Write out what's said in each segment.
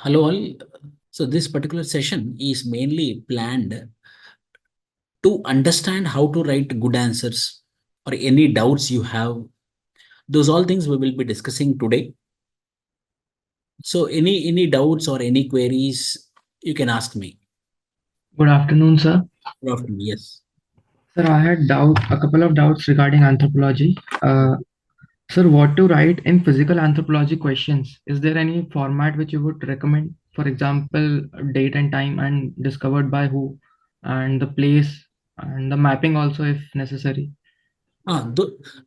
Hello all. So this particular session is mainly planned to understand how to write good answers or any doubts you have. Those all things we will be discussing today. So any doubts or any queries you can ask me. Good afternoon, sir. Good afternoon. Yes. Sir, I had a couple of doubts regarding anthropology. Sir, what to write in physical anthropology questions? Is there any format which you would recommend? For example, date and time and discovered by who, and the place, and the mapping also if necessary.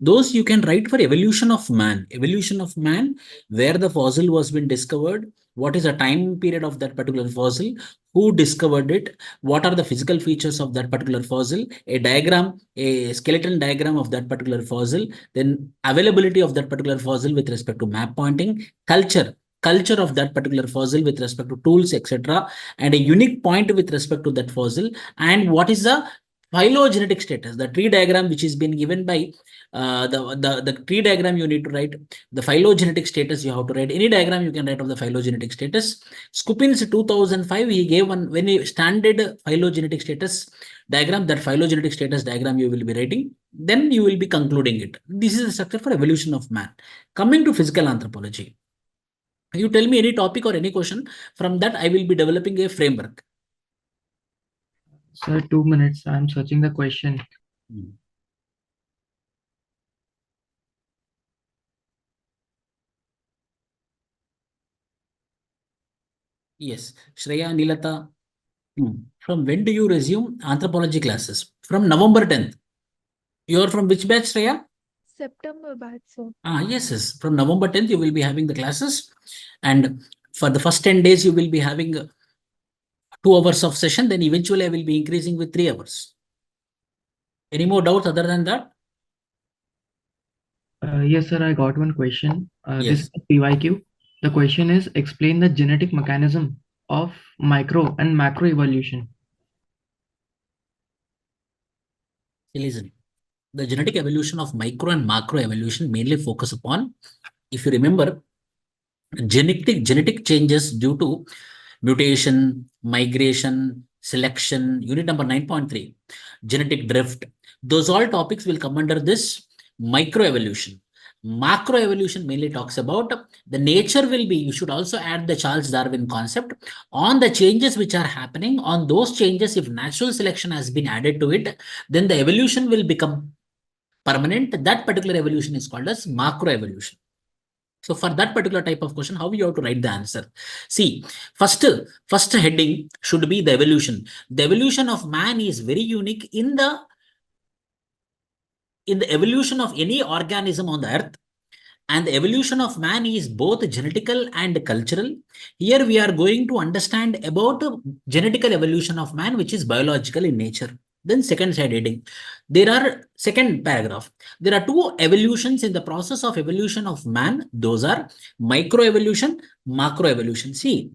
Those you can write for evolution of man. Evolution of man, where the fossil was been discovered, what is the time period of that particular fossil, who discovered it, what are the physical features of that particular fossil, a diagram, a skeleton diagram of that particular fossil, then availability of that particular fossil with respect to map pointing, culture of that particular fossil with respect to tools, etc., and a unique point with respect to that fossil, and what is the phylogenetic status, the tree diagram which is been given by the tree diagram you need to write, the phylogenetic status you have to write, any diagram you can write of the phylogenetic status. Skupin's 2005, he gave one when he standard phylogenetic status diagram, that phylogenetic status diagram you will be writing, then you will be concluding it. This is the structure for evolution of man. Coming to physical anthropology, you tell me any topic or any question, from that I will be developing a framework. Sir, 2 minutes. I'm searching the question. Hmm. Yes, Shreya, Nilata. From when do you resume anthropology classes? From November 10th. You are from which batch, Shreya? September batch, sir. Yes, yes. From November 10th, you will be having the classes. And for the first 10 days, you will be having 2 hours of session. Then eventually, I will be increasing with 3 hours. Any more doubts other than that? Yes, sir, I got one question. This is Yes. a PYQ. The question is explain the genetic mechanism of micro and macro evolution. Listen, the genetic evolution of micro and macro evolution mainly focus upon, if you remember, genetic changes due to mutation, migration, selection, unit number 9.3, genetic drift. Those all topics will come under this microevolution. Macroevolution mainly talks about the nature will be, you should also add the Charles Darwin concept on the changes which are happening. On those changes, if natural selection has been added to it, then the evolution will become permanent. That particular evolution is called as macroevolution. So for that particular type of question, how you have to write the answer? See, first heading should be the evolution. The evolution of man is very unique in the evolution of any organism on the earth. And the evolution of man is both genetical and cultural. Here we are going to understand about genetical evolution of man, which is biological in nature. Then second side heading, there are second paragraph. There are two evolutions in the process of evolution of man. Those are microevolution, macroevolution. See,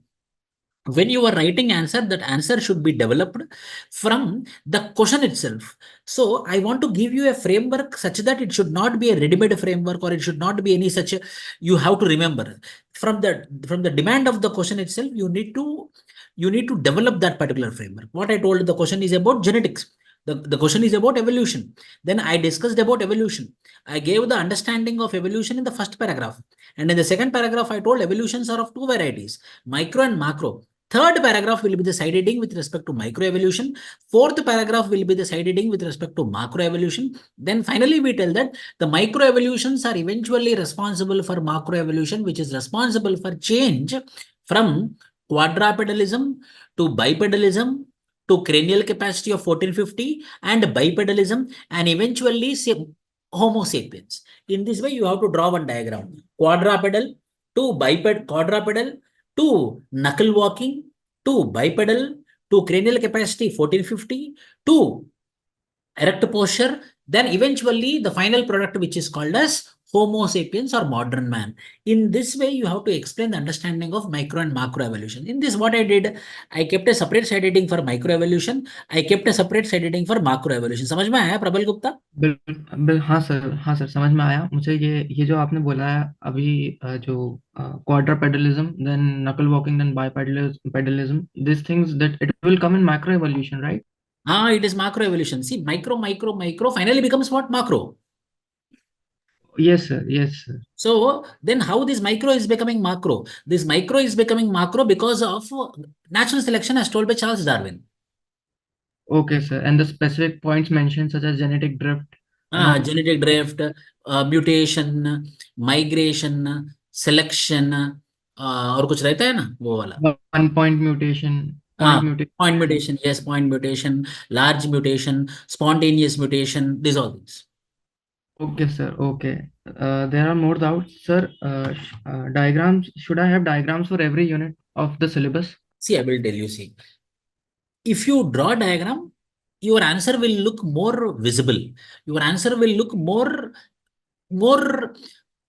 when you are writing answer, that answer should be developed from the question itself. So I want to give you a framework such that it should not be a ready-made framework, or it should not be any such you have to remember from the demand of the question itself. You need to develop that particular framework. What I told, the question is about genetics. The question is about evolution. Then I discussed about evolution. I gave the understanding of evolution in the first paragraph. And in the second paragraph, I told evolutions are of two varieties, micro and macro. Third paragraph will be the side heading with respect to microevolution. Fourth paragraph will be the side heading with respect to macroevolution. Then finally, we tell that the microevolutions are eventually responsible for macroevolution, which is responsible for change from quadrupedalism to bipedalism to cranial capacity of 1450 and bipedalism, and eventually say Homo sapiens. In this way, you have to draw one diagram. Quadrupedal to quadrupedal to knuckle walking, to bipedal, to cranial capacity 1450, to erect posture, then eventually the final product which is called as Homo sapiens or modern man. In this way, you have to explain the understanding of micro and macro evolution. In this, what I did, I kept a separate side heading for micro evolution. I kept a separate side heading for macro evolution. समझ में आया प्रबल गुप्ता? हाँ sir समझ में आया मुझे। ये जो आपने बोला है अभी, जो quadrupedalism, then knuckle walking, then bipedalism, this things that it will come in micro evolution, right? It is macro evolution. See, micro finally becomes what? Macro. Yes sir, yes sir. So then how this micro is becoming macro? This micro is becoming macro because of natural selection as told by Charles Darwin. Okay, sir. And the specific points mentioned, such as genetic drift and all. Genetic drift, mutation, migration, selection, और कुछ रहता है ना वो वाला. One point mutation, Point mutation, yes, point mutation, large mutation, spontaneous mutation, these all things. Okay, sir. Okay. There are more doubts, sir. Diagrams. Should I have diagrams for every unit of the syllabus? See, I will tell you, see. If you draw a diagram, your answer will look more visible. Your answer will look more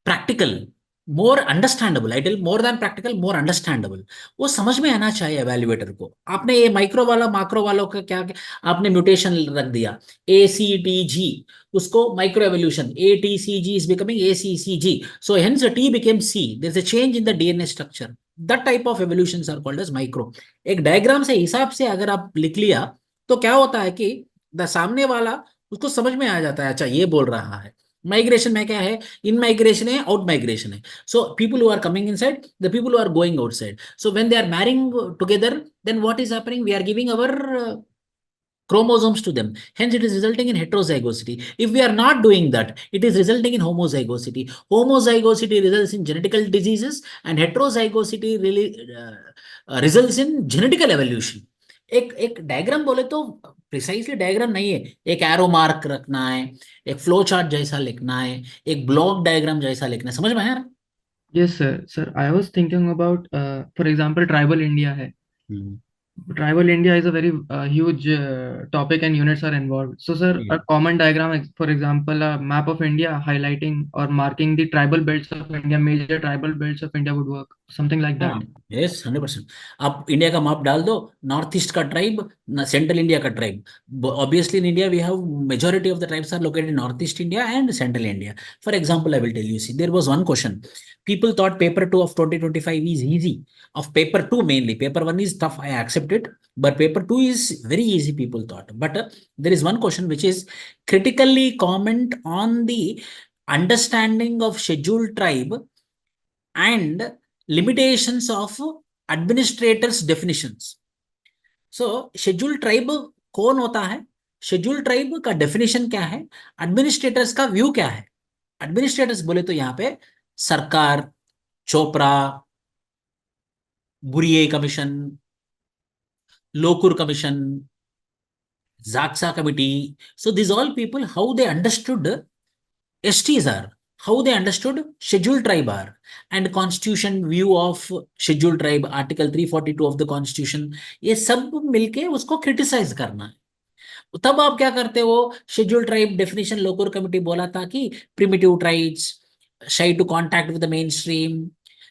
practical, more understandable. I tell more than practical, more understandable. वो समझ में आना चाहिए एवेल्युएटर को. आपने ये micro वाला macro वालों का क्या आपने म्यूटेशन रख दिया ACTG, उसको micro evolution ATCG is becoming ACCG. So hence the T became C. There's a change in the DNA structure. That type of evolutions are called as micro. एक diagram से हिसाब से अगर आप लिख लिया तो क्या होता है कि सामने वाला उसको समझ में आ जाता है, अच्छा ये बोल रहा है. माइग्रेशन में क्या है, इन माइग्रेशन है, आउट माइग्रेशन है. So people who are coming inside, the people who are going outside. So when they are marrying together, then what is happening, we are giving our chromosomes to them. Hence, it is resulting in heterozygosity. If we are not doing that, it is resulting in homozygosity. Homozygosity results in genetical diseases, and heterozygosity really results in genetical evolution. एक diagram बोले तो precisely diagram नहीं है, एक arrow mark रखना है, एक flow chart जैसा लिखना है, एक ब्लॉक डायग्राम जैसा लिखना है. समझ में आया? Yes, sir. Sir, I was thinking about, for example, tribal India है. Tribal India is a very huge topic and units are involved. So, sir, a common diagram, for example, a map of India highlighting or marking the tribal belts of India, major tribal belts of India would work. Something like that. Yes, 100%. आप India का map डाल दो, north east का tribe, central India का tribe. Obviously in India we have majority of the tribes are located in northeast India and central India. For example, I will tell you, see, there was one question. People thought paper 2 of 2025 is easy. Of paper 2 mainly, paper 1 is tough, I accept it, but paper 2 is very easy, people thought. But there is one question which is critically comment on the understanding of scheduled tribe and limitations of administrators definitions. So scheduled tribe कौन होता है, scheduled tribe का definition क्या है, administrators का view क्या है. administrators बोले तो यहाँ पे सरकार, Chopra, Bhuria commission, Lokur commission, Xaxa committee. So these all people, how they understood STs are, how they understood scheduled tribe are, and constitution view of scheduled tribe, article 342 of the constitution, ये सब मिलके उसको क्रिटिसाइज करना है. तब आप क्या करते हो, scheduled tribe definition local committee बोला था कि primitive tribes shy to contact with the mainstream,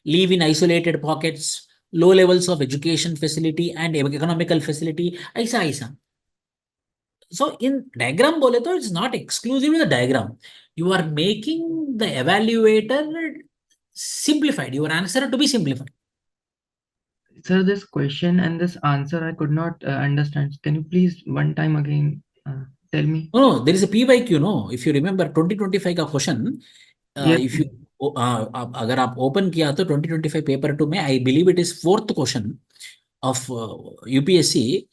live in isolated pockets, low levels of education facility and economical facility, ऐसा ऐसा. So in diagram बोले तो it's not exclusively the diagram. You are making the evaluator simplified, your answer to be simplified. Sir, this question and this answer I could not understand. Can you please one time again tell me? No, there is a PYQ, no? If you remember 2025 का question, Yes. if you अगर आप open किया तो 2025 paper 2 में I believe it is fourth question of UPSC,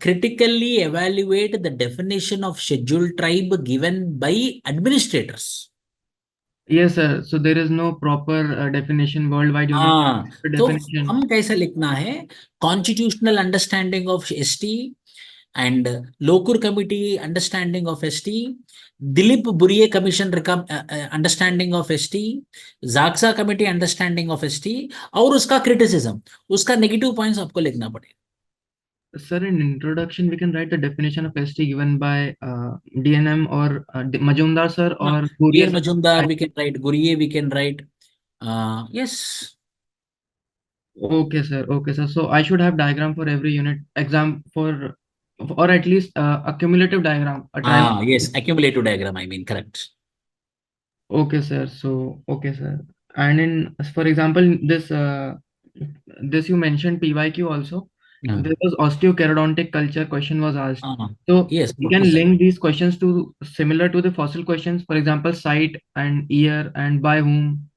critically evaluate the definition of scheduled tribe given by administrators. Yes, sir. So there is no proper definition worldwide. तो Definition. हम कैसे लिखना है, constitutional understanding of ST and Lokur committee understanding of ST, Dilip Bhuria commission understanding of ST, Xaxa committee understanding of ST, और उसका criticism, उसका negative points आपको लिखना पड़ेगा. Sir, in introduction, we can write the definition of ST given by DNM or Majumdar sir No, or dear Guriya sir. Majumdar, we can write. Guriye, we can write. Yes. Okay, sir. Okay, sir. So I should have diagram for every unit exam for, or at least a cumulative diagram, a trial. Yes. Accumulative diagram, I mean, correct. Okay, sir. So, okay, sir. And in, for example, this you mentioned PYQ also. Uh, There was osteokerodontic culture question was asked. uh, So yes. we What was can that? link these questions to similar to the fossil questions. For example, site and year and by whom,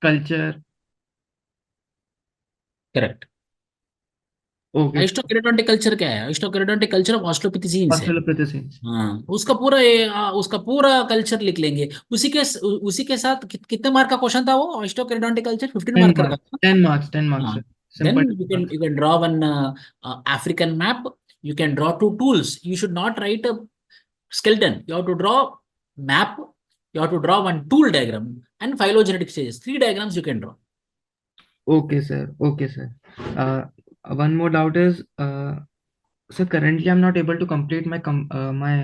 culture. Correct. Okay, आइस्टोकेरेडोंटिक culture क्या है? आइस्टोकेरेडोंटिक culture of ऑस्ट्रोपिथिसीन्स है। Australopithecines. हाँ, उसका पूरा culture लिख लेंगे। उसी के साथ कितने मार्क का क्वेश्चन था वो? ऑस्टियोकेरेडोंटिक कल्चर 15 10 मार्कर का marks, था। 10 marks, 10 marks, हाँ, sir. then Simple you 10 can marks. you can draw one African map. You can draw two tools. You should not write a skeleton. You have to draw map. You have to draw one tool diagram and phylogenetic stages. Three diagrams you can draw. Okay, sir. Okay, sir. Uh, One more doubt is, sir, currently I'm not able to complete my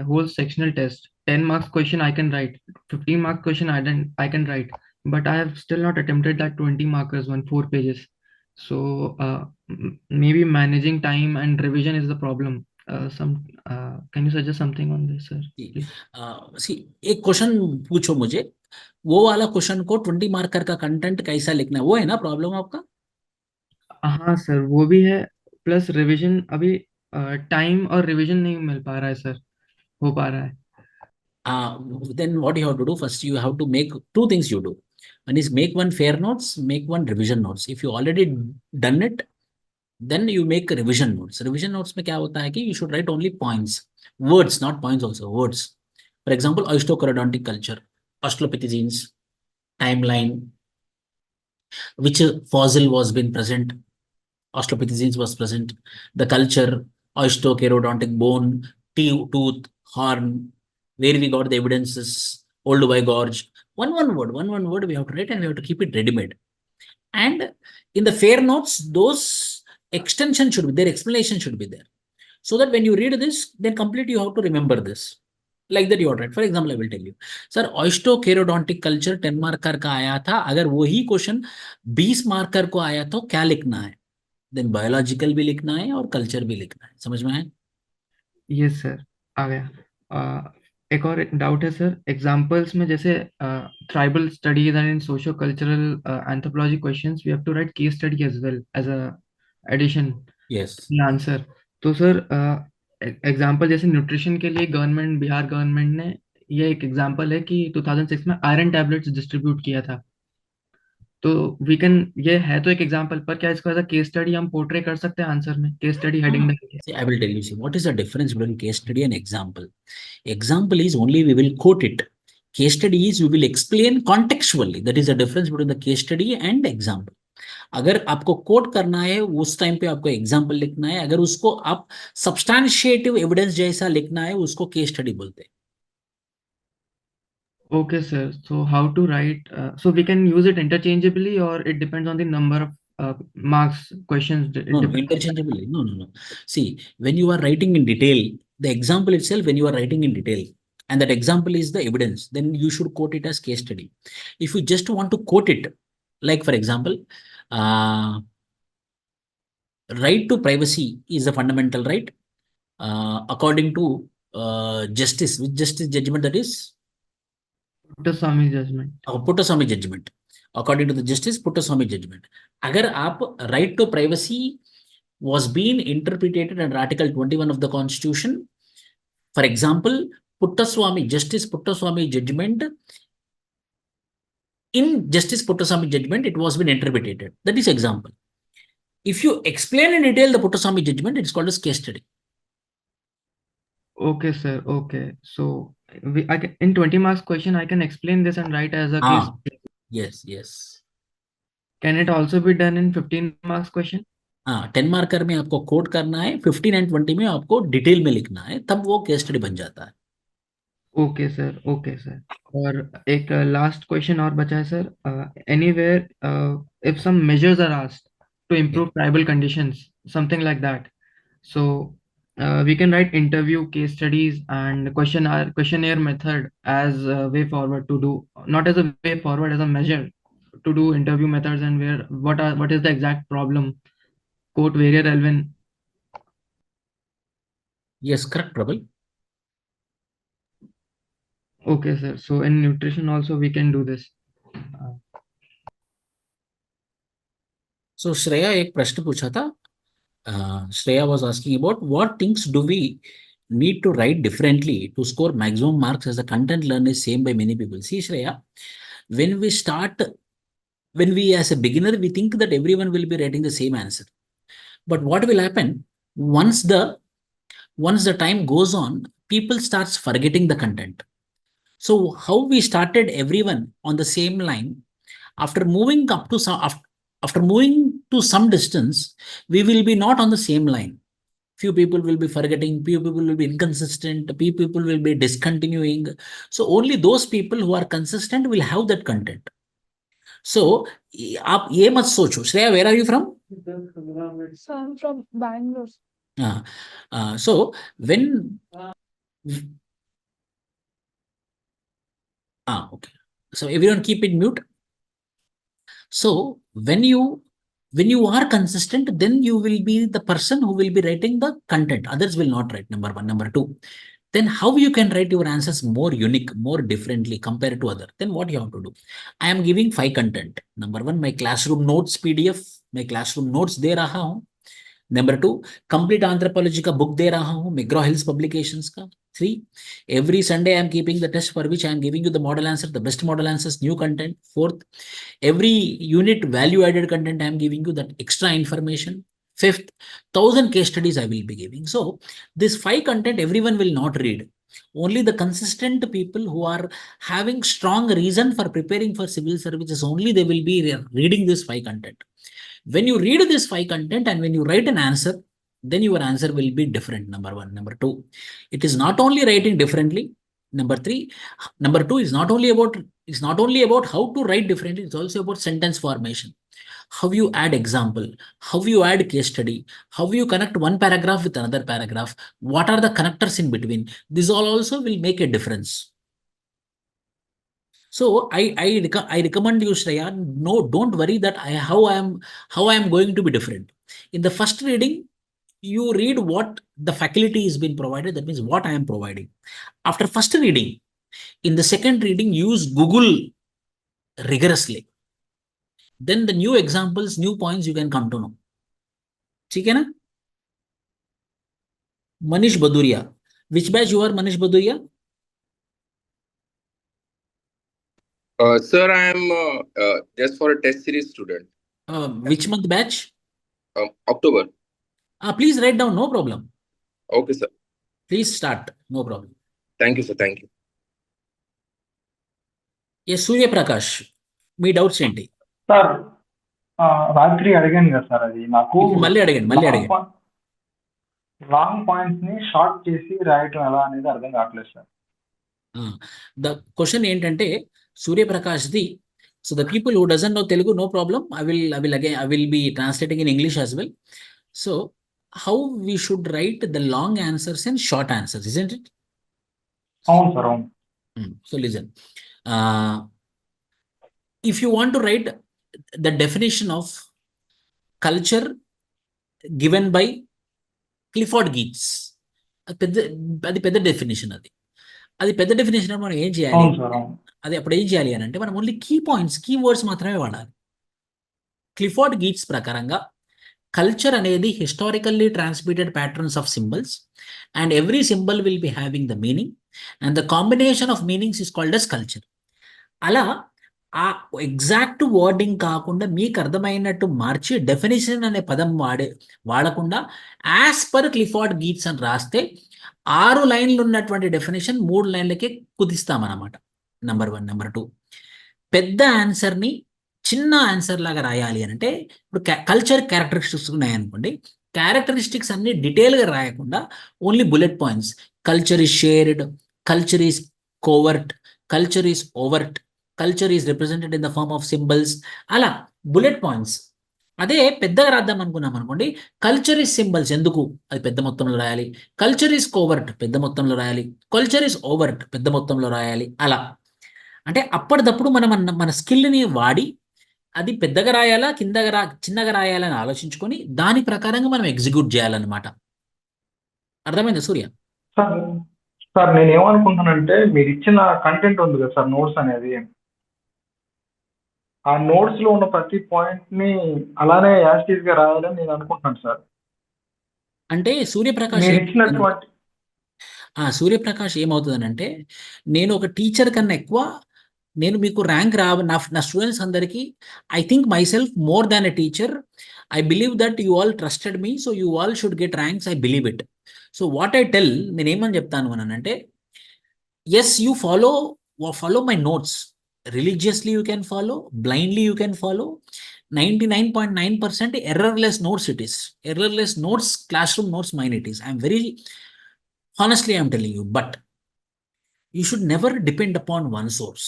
whole sectional test. 10 marks question I can write, 15 mark question I can write, but I have still not attempted that 20 markers one 4 pages. So maybe managing time and revision is the problem. Can you suggest something on this, sir? Please. सी एक question पूछो मुझे। वो वाला question को 20 marker का content कैसा लिखना है, वो है ना प्रॉब्लम आपका? हाँ सर, वो भी है। प्लस रिवीजन अभी टाइम और रिवीजन नहीं मिल पा रहा है सर, हो पा रहा है। Then what you have to do first, you have to make two things you do. One is make one fair notes, make one revision notes. If you already done it, then you make revision notes. Revision notes में क्या होता है कि you should write only points, words, not points also, words. For example, osteochorodontic culture, australopithecines, timeline, which fossil was been present, Australopithecines was present, the culture, osteocherodontic bone, tooth, horn, where we got the evidences, old by gorge. One word we have to write and we have to keep it ready-made. And in the fair notes, those extension should be there, explanation should be there. So that when you read this, then complete you have to remember this. Like that you are right. For example, I will tell you. Sir ऑस्टोकेरोडोंटिक culture 10 marker का आया था, अगर वही question 20 marker को आया तो क्या लिखना है? देन बायोलॉजिकल भी लिखना है और कल्चर भी लिखना है। समझ में आया? यस सर, आ गया। एक और डाउट है सर, एग्जांपल्स में जैसे tribal studies and in socio cultural anthropology questions we have to write case study as well as a addition yes. In answer. तो सर एग्जांपल जैसे न्यूट्रिशन के लिए गवर्नमेंट, बिहार गवर्नमेंट ने, ये एक एग्जांपल है कि 2006 में आयरन टैबलेट्स डिस्ट्रीब्यूट किया था। तो वी कैन, ये है तो एक एग्जांपल, पर क्या इसको एज अ केस स्टडी हम पोर्ट्रे कर सकते हैं आंसर में, केस स्टडी हेडिंग डाल See, I will tell you. See, what is the difference between case study and example? Example is only we will quote it. Case study is we will explain contextually. That is the difference between the case study and example. अगर आपको coat करना है उस time पे आपको example लिखना है, अगर उसको आप सब्सटैंशिएटिव एविडेंस जैसा लिखना है उसको केस स्टडी बोलते हैं। Okay, sir. So how to write? So we can use it interchangeably, or it depends on the number of marks questions. No, It no, depends. interchangeably. No, no, no. See, when you are writing in detail, the example itself, when you are writing in detail, and that example is the evidence, then you should quote it as case study. If you just want to quote it, like for example, uh, right to privacy is a fundamental right, according to justice, which justice judgment that is? Puttaswamy judgment. Puttaswamy judgment. According to the justice, Puttaswamy judgment. अगर आप right to privacy was being interpreted under Article 21 of the Constitution, for example, Puttaswamy, Justice Puttaswamy judgment, in Justice Puttaswamy judgment, it was been interpreted. That is example. If you explain in detail the Puttaswamy judgment, it's called as case study. Okay, sir. Okay. So in 20 marks question, I can explain this and write as a case. Ah, yes, yes. Can it also be done in 15 marks question? हाँ, 10 marker में आपको code करना है, 15 and 20 में आपको detail में लिखना है, तब वो केस स्टडी बन जाता है। Okay sir, okay sir. और एक लास्ट क्वेश्चन और बचा है sir. Anywhere if some measures are asked to Yeah. improve tribal conditions, something like that, So we can write interview, case studies, and questionnaire method as a way forward to do, not as a way forward, as a measure to do interview methods, and where what is the exact problem, quote very relevant. Yes, correct, Prabal. Okay, sir. So in nutrition also we can do this. So Shreya एक प्रश्न पूछा था. Shreya was asking about what things do we need to write differently to score maximum marks as the content learned is same by many people. See, Shreya, when we start, when we as a beginner, we think that everyone will be writing the same answer. But what will happen once the time goes on, people starts forgetting the content. So how we started everyone on the same line, after moving up to some after moving to some distance, we will be not on the same line. Few people will be forgetting, few people will be inconsistent, few people will be discontinuing. So only those people who are consistent will have that content. So आप ये मत सोचो. Shreya, where are you from? So I'm from Bangalore. So when okay, so everyone keep it mute. So when you are consistent, then you will be the person who will be writing the content. Others will not write. Number one. Number two, then how you can write your answers more unique, more differently compared to other? Then what you have to do? I am giving 5 content. Number one, my classroom notes PDF. My classroom notes दे रहा हूँ. Number 2, complete anthropology का book दे रहा हूं, McGraw Hills publications का. 3, every Sunday I am keeping the test for which I am giving you the model answer, the best model answers, new content. 4th, every unit value added content I am giving you that extra information. 5th, 1000 case studies I will be giving. So this 5 content everyone will not read. Only the consistent people who are having strong reason for preparing for civil services, only they will be reading this 5 content. When you read this 5 content and when you write an answer, then your answer will be different. Number one. Number two, it is not only writing differently. Number two is not only about how to write differently. It's also about sentence formation. How you add example, how you add case study, how you connect one paragraph with another paragraph. What are the connectors in between? This all also will make a difference. So I recommend you, Shreya, no, don't worry that how I am going to be different. In the first reading, you read what the faculty has been provided. That means what I am providing. After first reading, in the second reading, use Google rigorously. Then the new examples, new points you can come to know. ठीक है ना? Manish Baduria. Which batch you are, Manish Baduria? Sir, I am just for a test series student. Which month batch? October. Please write down, no problem. Okay, sir. Please start, no problem. Thank you, sir. Thank you. Yes, Surya Prakash. Me doubts ఏంటి? Sir రాత్రి అడిగాను కదా sir, అది నాకు ఇప్పుడు మళ్ళీ అడగండి. Long points ని షార్ట్ చేసి రాయటం ఎలా అనేది అర్థం కావట్లేదు సార్. ద క్వశ్చన్ ఏంటంటే సూర్యప్రకాష్ది. So the people who doesn't know Telugu, no problem, I will be translating in English as well. So how we should write the long answers and short answers, isn't it? అవును sir, అవును. So listen, if you want to write the definition of culture given by Clifford Geertz, అది పెద్ద definition. అది పెద్ద definition. మనం ఏం చేయాలి? అవును సార్, అవును. అది అప్పుడు ఏం చేయాలి అని అంటే మనం only key points, key words మాత్రమే వాడాలి. క్లిఫోర్డ్ గీట్స్ ప్రకారంగా కల్చర్ అనేది historically transmitted patterns of symbols and every symbol will be having the meaning and the combination of meanings is called as culture. అలా ఆ ఎగ్జాక్ట్ వర్డింగ్ కాకుండా మీకు అర్థమైనట్టు మార్చి definition అనే పదం వాడకుండా యాజ్ పర్ క్లిఫోర్డ్ గీట్స్ అని రాస్తే 6 లైన్లు ఉన్నటువంటి డెఫినేషన్ 3 లైన్లకే కుదిస్తామన్నమాట. నెంబర్ 1. నెంబర్ 2, పెద్ద ఆన్సర్ని చిన్న ఆన్సర్ లాగా రాయాలి అని అంటే, ఇప్పుడు కల్చర్ క్యారెక్టరిస్టిక్స్ ఉన్నాయనుకోండి, క్యారెక్టరిస్టిక్స్ అన్ని డీటెయిల్గా రాయకుండా only bullet points. Culture is shared, culture is covert, culture is overt, culture is represented in the form of symbols. అలా బుల్లెట్ పాయింట్స్ అదే పెద్దగా రాద్దాం అనుకున్నాం అనుకోండి, కల్చర్ ఇస్ సింబల్స్ ఎందుకు అది పెద్ద మొత్తంలో రాయాలి, కల్చర్ ఇస్ కోవర్ట్ పెద్ద మొత్తంలో రాయాలి, కల్చర్ ఇస్ ఓవర్ట్ పెద్ద మొత్తంలో రాయాలి. అలా అంటే అప్పటిదప్పుడు మనం మన స్కిల్ని వాడి అది పెద్దగా రాయాలా చిన్నగా రాయాలని ఆలోచించుకొని దాని ప్రకారంగా మనం ఎగ్జిక్యూట్ చేయాలన్నమాట. అర్థమైందా సూర్య? సార్ సార్ నేను ఏమనుకుంటున్నానంటే మీరు ఇచ్చిన కంటెంట్ ఉంది కదా సార్, నోట్స్ అనేది, ఆ నోట్స్ లో ఉన్న ప్రతి పాయింట్ ని అలానే యాజ్ గా రాయాలని నేను అనుకుంటున్నాను సార్. అంటే సూర్యప్రకాష్ మీరు ఇచ్చినటువంటి సూర్యప్రకాష్ ఏమవుతుందనంటే, నేను ఒక టీచర్ కన్నా ఎక్కువ నేను మీకు ర్యాంక్ నా స్టూడెంట్స్ అందరికీ I think myself more than a teacher. I believe that you all trusted me, so you all should get ranks, I believe it. So what I tell, నేనేమని చెప్తాను అనంటే, as you follow my notes religiously, you can follow blindly, you can follow 99.9% errorless notes it is. Errorless notes, classroom notes, mine it is. I'm very honestly, I'm telling you, but you should never depend upon one source.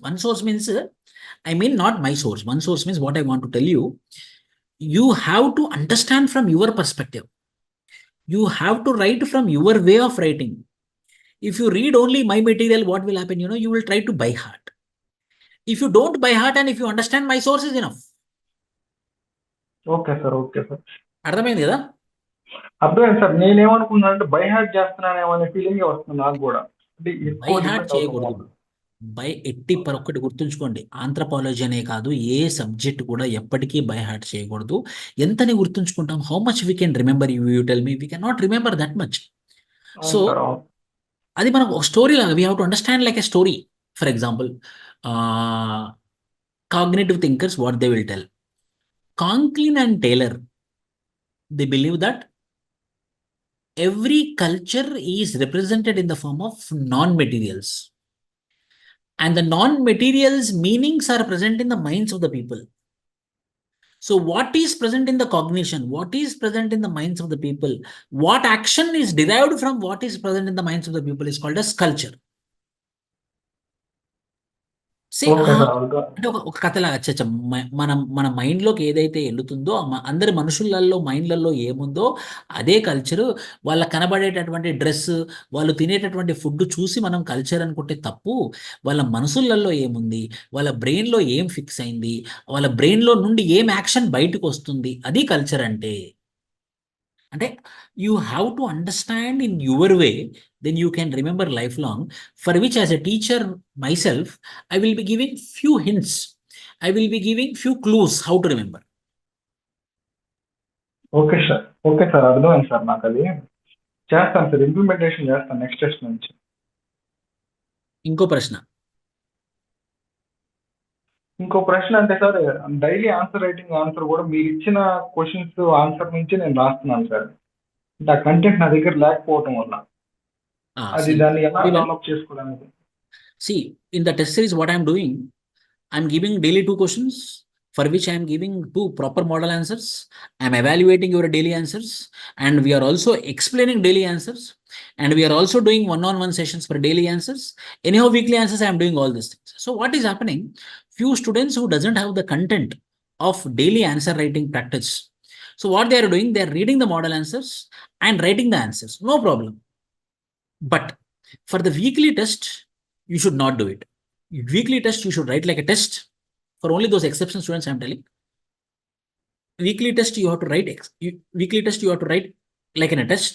One source means, I mean not my source. One source means what I want to tell you. You have to understand from your perspective. You have to write from your way of writing. If you read only my material, what will happen? You will try to by heart. If you don't by heart and if you understand my source is enough. Okay sir, okay sir, అర్థమైంది కదా? అర్థమైంది sir. నేనేమనుకున్నానంటే by heart చేస్తున్నానేమో అనే feeling వస్తుంది నాకు కూడా, అంటే by ఎక్కువ హార్ట్ డిపెండ్ అవుతుంది చేయకూడదు. వల్ల. ఒక్కటి గుర్తుంచుకోండి, ఆంథ్రపాలజీ అనే కాదు, ఏ సబ్జెక్ట్ కూడా ఎప్పటికీ బై హార్ట్ చేయకూడదు. ఎంతని గుర్తుంచుకుంటాం? How much we can remember? You tell me, we can not remember that much. So అవును సార్, అవును. అది మనకు ఒక స్టోరీ లాగా, we have to understand like a story. For example, cognitive thinkers what they will tell, Conklin and Taylor, they believe that every culture is represented in the form of non-materials, and the non-materials meanings are present in the minds of the people. So what is present in the cognition, what is present in the minds of the people, what action is derived from what is present in the minds of the people is called as culture. See, okay sir, అంటే ఒక కథలాగా చచ్చ మన మైండ్లోకి ఏదైతే వెళుతుందో అందరి మనుషులలో మైండ్లలో ఏముందో అదే కల్చరు. వాళ్ళకి కనబడేటటువంటి డ్రెస్, వాళ్ళు తినేటటువంటి ఫుడ్ చూసి మనం కల్చర్ అనుకుంటే తప్పు. వాళ్ళ మనసులలో ఏముంది, వాళ్ళ బ్రెయిన్లో ఏం ఫిక్స్ అయింది, వాళ్ళ బ్రెయిన్లో నుండి ఏం యాక్షన్ బయటకు వస్తుంది, అది కల్చర్ అంటే. You have to understand in your way, then you can remember lifelong, for which as a teacher myself, I will be giving few hints, I will be giving few clues how to remember. Okay sir, okay sir, అర్థమైంది sir. నాకు అది చేస్తాను sir, implementation చేస్తాను next test నుంచి. ఇంకో ప్రశ్న అంటే sir, daily answer writing answer కూడా మీరు ఇచ్చిన క్వశ్చన్స్ ఆన్సర్ నుంచి నేను రాస్తున్నాను సార్. అంటే ఆ కంటెంట్ నా దగ్గర లేకపోవటం వల్ల అది దాన్ని ఎలా డెవలప్ చేసుకోవడానికి. See, in the test series, what I am doing, I am giving daily 2 questions, for which I am giving 2 proper model answers. I am evaluating your daily answers, and we are also explaining daily answers, and we are also doing one-on-one sessions for daily answers. Anyhow, weekly answers, I am doing all these things. So what is happening? Few students who doesn't have the content of daily answer writing practice. So what they are doing, they are reading the model answers and writing the answers. No problem. But for the weekly test, you should not do it. Weekly test, you should write like a test. For only those exception students, I am telling. Weekly test, you have to write. Weekly test, you have to write like in a test.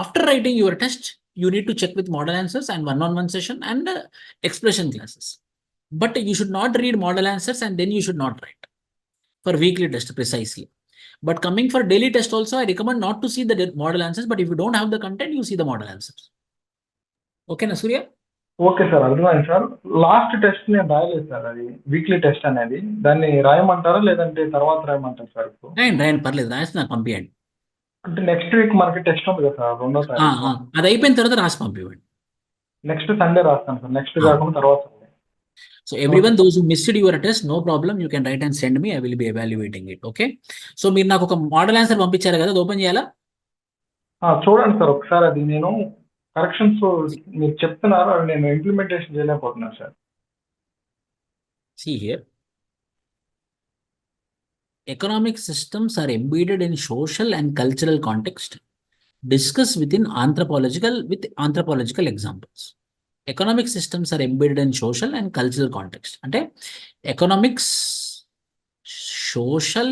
After writing your test, you need to check with model answers and one-on-one session and expression classes. But you should not read model answers and then you should not write for weekly test precisely. But coming for daily test also, I recommend not to see the model answers. But if you don't have the content, you see the model answers. Okay, na Surya? Okay sir, అర్థమైంది sir. Last test నేను రాయలేదు sir, అది weekly test అనేది. దాన్ని రాయమంటారా లేదంటే తర్వాత రాయమంటారా sir? ఇప్పుడు రాయండి, పర్లేదు, రాసి నాకు పంపించండి. అంటే నెక్స్ట్ వీక్ మనకి టెస్ట్ ఉంది కదా సార్, 2వ తారీఖు. అది అయిపోయిన తర్వాత రాసి పంపించండి. నెక్స్ట్ సండే రాస్తాను సార్, నెక్స్ట్ కాకుండా తర్వాత Sunday. So everyone, those who missed your test, no problem, you can write and send me, I will be evaluating it. Okay, so మీరు నాకు ఒక మోడల్ ఆన్సర్ పంపించారు కదా, అది ఓపెన్ చేయాలా? చూడండి సార్ ఒకసారి, అది నేను కరెక్షన్స్ మీరు చెప్తున్నారు, అవి నేను ఇంప్లిమెంటేషన్ చేయలేకపోతున్నాను sir. See here, economic systems are embedded in social and cultural context. Discuss with anthropological examples. Economic systems are embedded in social and cultural context. అంటే economics, social,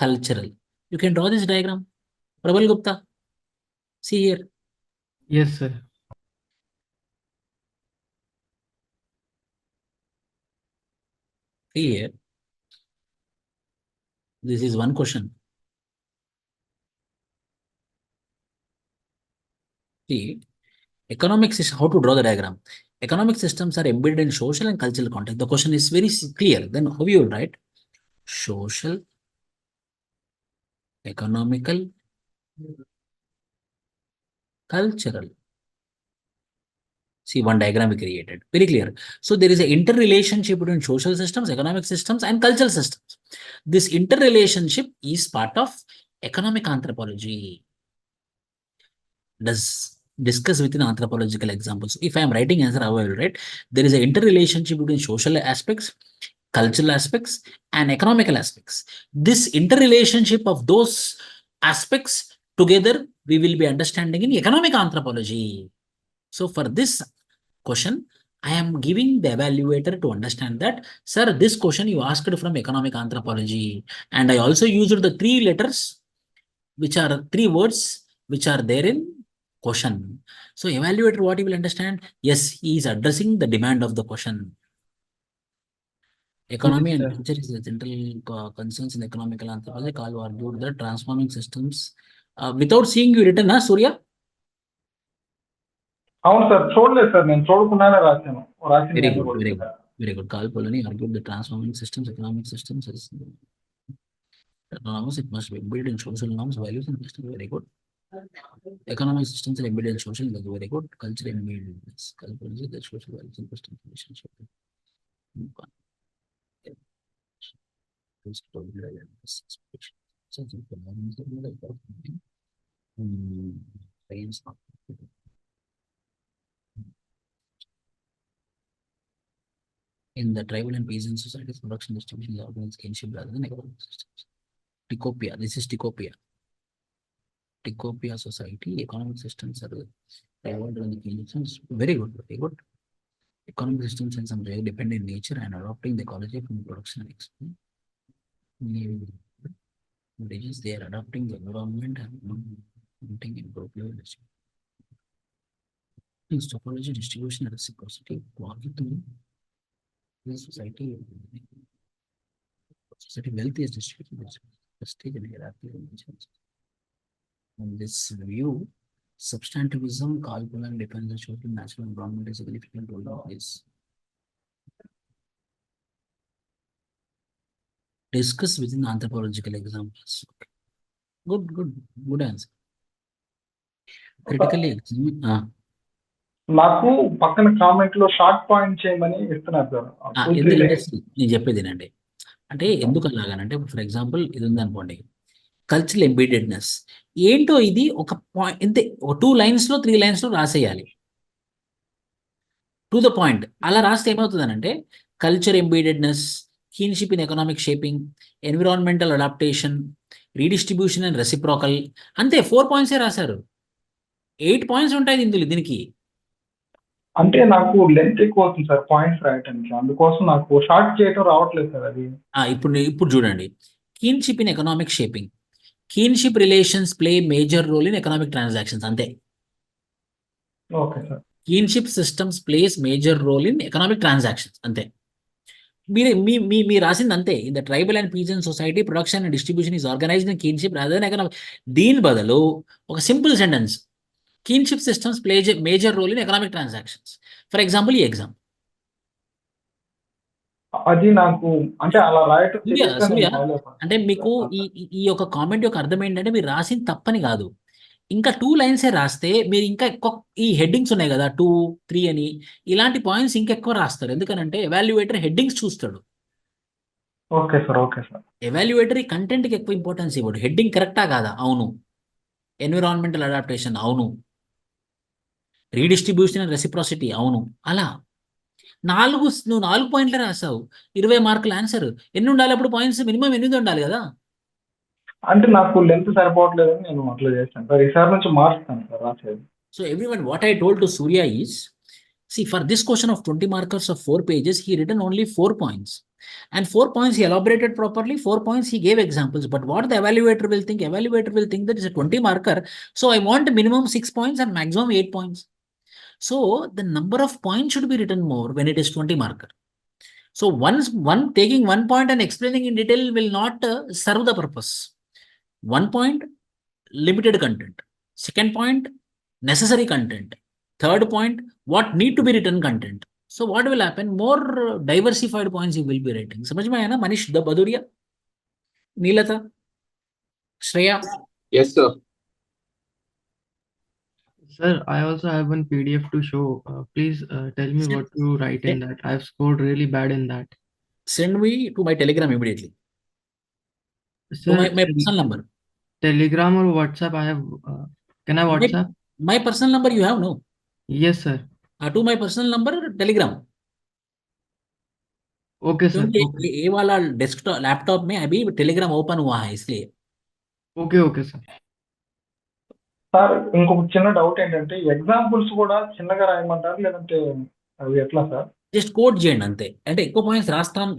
cultural. You can draw this diagram. Prabal Gupta, see here. Yes, sir. See here. This is one question. See, economic system, how to draw the diagram. Economic systems are embedded in social and cultural context. The question is very clear. Then how you will write? Social, economical, cultural. See, one diagram we created. Very clear. So there is an interrelationship between social systems, economic systems, and cultural systems. This interrelationship is part of economic anthropology. Does discuss within anthropological examples. If I am writing answer, how I will write? There is an interrelationship between social aspects, cultural aspects, and economical aspects. This interrelationship of those aspects together, we will be understanding in economic anthropology. So for this question, I am giving the evaluator to understand that, sir, this question you asked from economic anthropology. And I also used the 3 letters, which are 3 words, which are there in question. So evaluator, what he will understand? Yes, he is addressing the demand of the question. Economy Yes, and sir. culture is the central concerns in economical anthropology. Call argued that transforming systems. Without seeing you written, Surya? అవును sir, చూడలేదు sir, నేను చూడకుండానే రాశాను. రాసింది Very అన్ని good, కూడా very good, చెప్పాను. very good. Carl Polanyi argued that transforming systems, economic systems, is norms, it must be embedded in social norms, values, and customs. Very good. Economic systems are embedded in social, that's very good. Culture embedded in this. Culture, the social values and customs relationship. In the tribal and peasant societies, production distribution is organized kinship rather than economic systems. Ticopia, this is Ticopia. Ticopia society, economic systems are evolved in the kinship. Very good, very good. Economic systems and some depend in nature and adopting the ecology from production and export. They are adopting the environment and hunting in appropriate distribution. Topology, distribution, and reciprocity. Society wealth is distributed. Prestige and hierarchy. On this view, substantivism, Carl Polanyi depends on social natural environment is a significant role in this. Discuss within anthropological examples. Good answer. Critically, నాకు పక్కన comment లో short point చేయమని ఇస్తున్నారు sir. ఎందుకంటే నేను చెప్పేదేనండి, అంటే ఎందుకు అలాగానంటే, for example ఇది ఉందనుకోండి, కల్చరల్ ఎంబీడెడ్నెస్ ఏంటో ఇది ఒక పాయింట్ ఇంతే, 2 lines లో 3 lines లో రాసేయాలి, టు ద పాయింట్. అలా రాస్తే ఏమవుతుందనంటే, culture embeddedness, kinship in economic shaping, environmental adaptation, redistribution and reciprocal, అంతే 4 points రాశారు. 8 points ఉంటాయి ఇందులో దీనికి. అంటే నాకు లెంత్ ఎక్కువ అవుతుంది సార్ పాయింట్స్ రాయటానికి, అందుకోసం నాకు షార్ట్ చేయటం రావట్లేదు సార్ అది. ఇప్పుడు చూడండి, kinship in economic shaping, kinship relations play major role in economic transactions, అంతే. Okay sir. Kinship systems plays major role in economic transactions, అంతే. మీ రాసింది అంతే. In the tribal and peasant society production and distribution is organised in kinship rather than economic. దీని బదులు ఒక simple sentence, kinship systems play major role in economic transactions. For example ఈ exam. అది నాకు అంటే అలా రాయటం సూర్య, అంటే మీకు ఈ యొక్క కామెంట్ యొక్క అర్థం ఏంటంటే, మీరు రాసింది తప్పని కాదు, ఇంకా 2 lines రాస్తే మీరు ఇంకా ఎక్కువ ఈ హెడ్డింగ్స్ ఉన్నాయి కదా 2, 3 అని, ఇలాంటి పాయింట్స్ ఇంకా ఎక్కువ రాస్తారు. ఎందుకనంటే ఎవాల్యుయేటర్ హెడ్డింగ్స్ చూస్తాడు. Okay sir, okay sir. Evaluator ఈ కంటెంట్కి ఎక్కువ ఇంపార్టెన్స్ ఇవ్వడు. హెడ్డింగ్ కరెక్టా కాదా? అవును. ఎన్విరాన్మెంటల్ అడాప్టేషన్, అవును. రీడిస్ట్రిబ్యూషన్ అండ్ రెసిప్రాసిటీ, అవును. అలా నువ్వు 4 పాయింట్లే రాసావు, 20 మార్కుల ఆన్సర్. ఎన్ని ఉండాలి అప్పుడు పాయింట్స్? మినిమం 8 ఉండాలి కదా. అంటే నాకు లెంత్ సరిపోవట్లేదని నేను అట్లా చేశాను సార్. ఈసారి నుంచి మారుస్తాను సార్ రాసేది. So everyone, what I told to Surya is, see, for this question of 20 markers of 4 pages, he written only 4 points. And 4 points he elaborated properly, 4 points he gave examples. But what the evaluator will think? Evaluator will think that it's a 20 marker. So I want minimum 6 points and maximum 8 points. So the number of points should be written more when it is 20 marker. So one taking 1 point and explaining in detail will not serve the purpose. 1 point, limited content. Second point, necessary content. Third point, what need to be written content. So what will happen? More diversified points you will be writing. समझ में आया ना? Manish Bhadauria, नीलता, Shreya. Yes, sir. Sir, I also have one PDF to show. Please tell me what to write in that. I've scored really bad in that. Send me to my Telegram immediately. Sir, To my personal number. Telegram or WhatsApp I have. Can I WhatsApp? My personal number you have, no? Yes, sir. To my personal number Telegram. Okay, sir. क्योंकि ये वाला desktop laptop में अभी Telegram open हुआ है इसलिए. Okay, okay, sir. Sir ఇంకొక చిన్న డౌట్ ఏంటంటే ఎగ్జాంపుల్స్ కూడా చిన్నగా రాయమంటారు లేదంటే అవి ఎట్లా సార్? జస్ట్ కోడ్ చేయండి అంతే. అంటే ఎక్కువ పాయింట్స్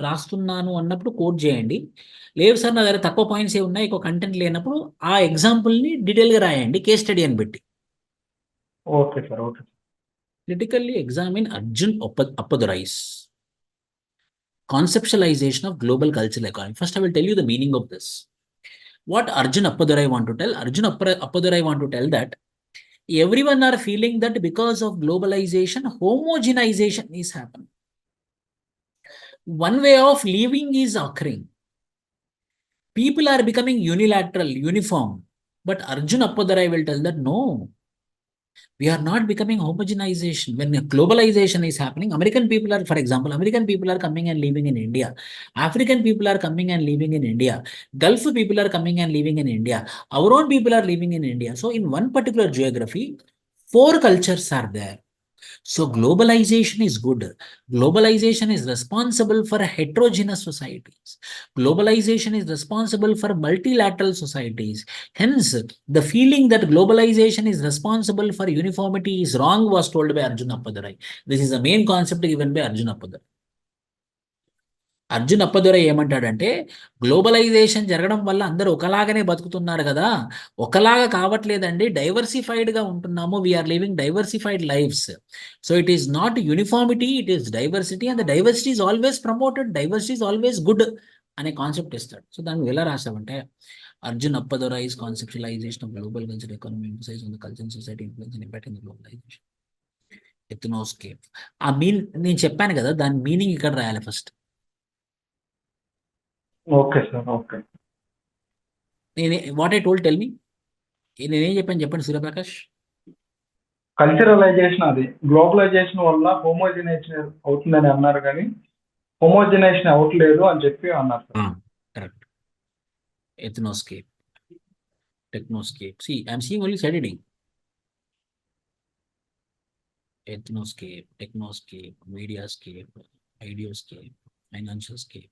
రాస్తున్నాను అన్నప్పుడు కోడ్ చేయండి. లేదు సార్ నా దగ్గర తక్కువ పాయింట్స్ ఏ ఉన్నాయి, ఎక్కువ కంటెంట్ లేనప్పుడు ఆ ఎగ్జాంపుల్ని డీటెయిల్గా రాయండి, కేస్ స్టడీ అని పెట్టి. Okay sir, okay. Critically examine Arjun Appadurai's conceptualization of global cultural economy. First, I will tell you the meaning of this. What Arjun Appadurai want to tell? Arjun Appadurai want to tell that everyone are feeling that because of globalization, homogenization is happening. One way of living is occurring. People are becoming unilateral, uniform. But Arjun Appadurai will tell that no, we are not becoming homogenization. When globalization is happening, American people are, for example, American people are coming and living in India. African people are coming and living in India. Gulf people are coming and living in India. Our own people are living in India. So in one particular geography, 4 cultures are there. So globalization is good. Globalization is responsible for heterogeneous societies. Globalization is responsible for multilateral societies. Hence, the feeling that globalization is responsible for uniformity is wrong was told by Arjun Appadurai. This is the main concept given by Arjun Appadurai. Arjun Appadurai ఏమంటాడంటే, globalisation జరగడం వల్ల అందరూ ఒకలాగానే బతుకుతున్నారు కదా, ఒకలాగా కావట్లేదండి, డైవర్సిఫైడ్గా ఉంటున్నాము, we are living diversified lives. So it is not uniformity, it is diversity, and the diversity is always promoted, diversity is always good అనే కాన్సెప్ట్ ఇస్తాడు. సో దాన్ని ఎలా రాసావంటే, Arjun Appadurai's conceptualisation of global culture economy emphasise on the culture society influence and impact in the globalisation. Ethnoscape. ఆ నేను చెప్పాను కదా, దాని మీనింగ్ ఇక్కడ రాయాలి first. Okay sir, okay. What I told, tell me. నేనేం చెప్పాను చెప్పండి సూర్యప్రకాష్. కల్చరలైజేషన్, అది గ్లోబలైజేషన్ వల్ల హోమోజినేషన్ అవుతుందని అన్నారు, కానీ హోమోజినేషన్ అవట్లేదు అని చెప్పి అన్నారు sir. Correct. Ethnoscape, technoscape. See, I'm seeing only side heading. Ethnoscape, technoscape, mediascape, ideoscape, financial scape.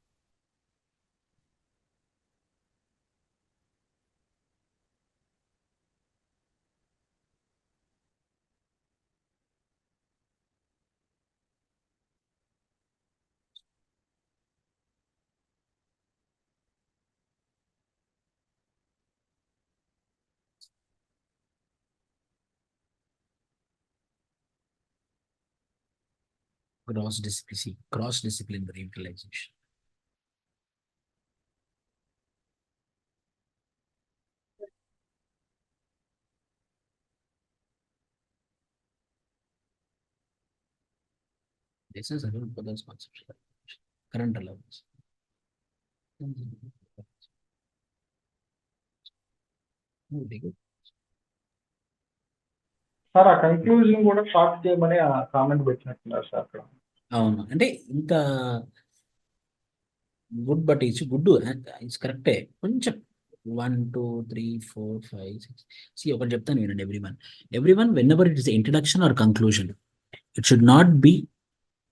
Cross-disciplinary utilization. This is Arun Padal's conceptual current allowance. Sir ఆ కన్క్లూజన్ కూడా షార్ట్ చేయమని ఆ కామెంట్ పెట్టినట్టున్నారు సార్ అక్కడ. అవును, అంటే ఇంత good, but it's good, it's కరెక్టే. కొంచెం 1 2 3 4 5 6 ఒకటి చెప్తాను వినండి. Everyone whenever it is introduction or conclusion, it should not be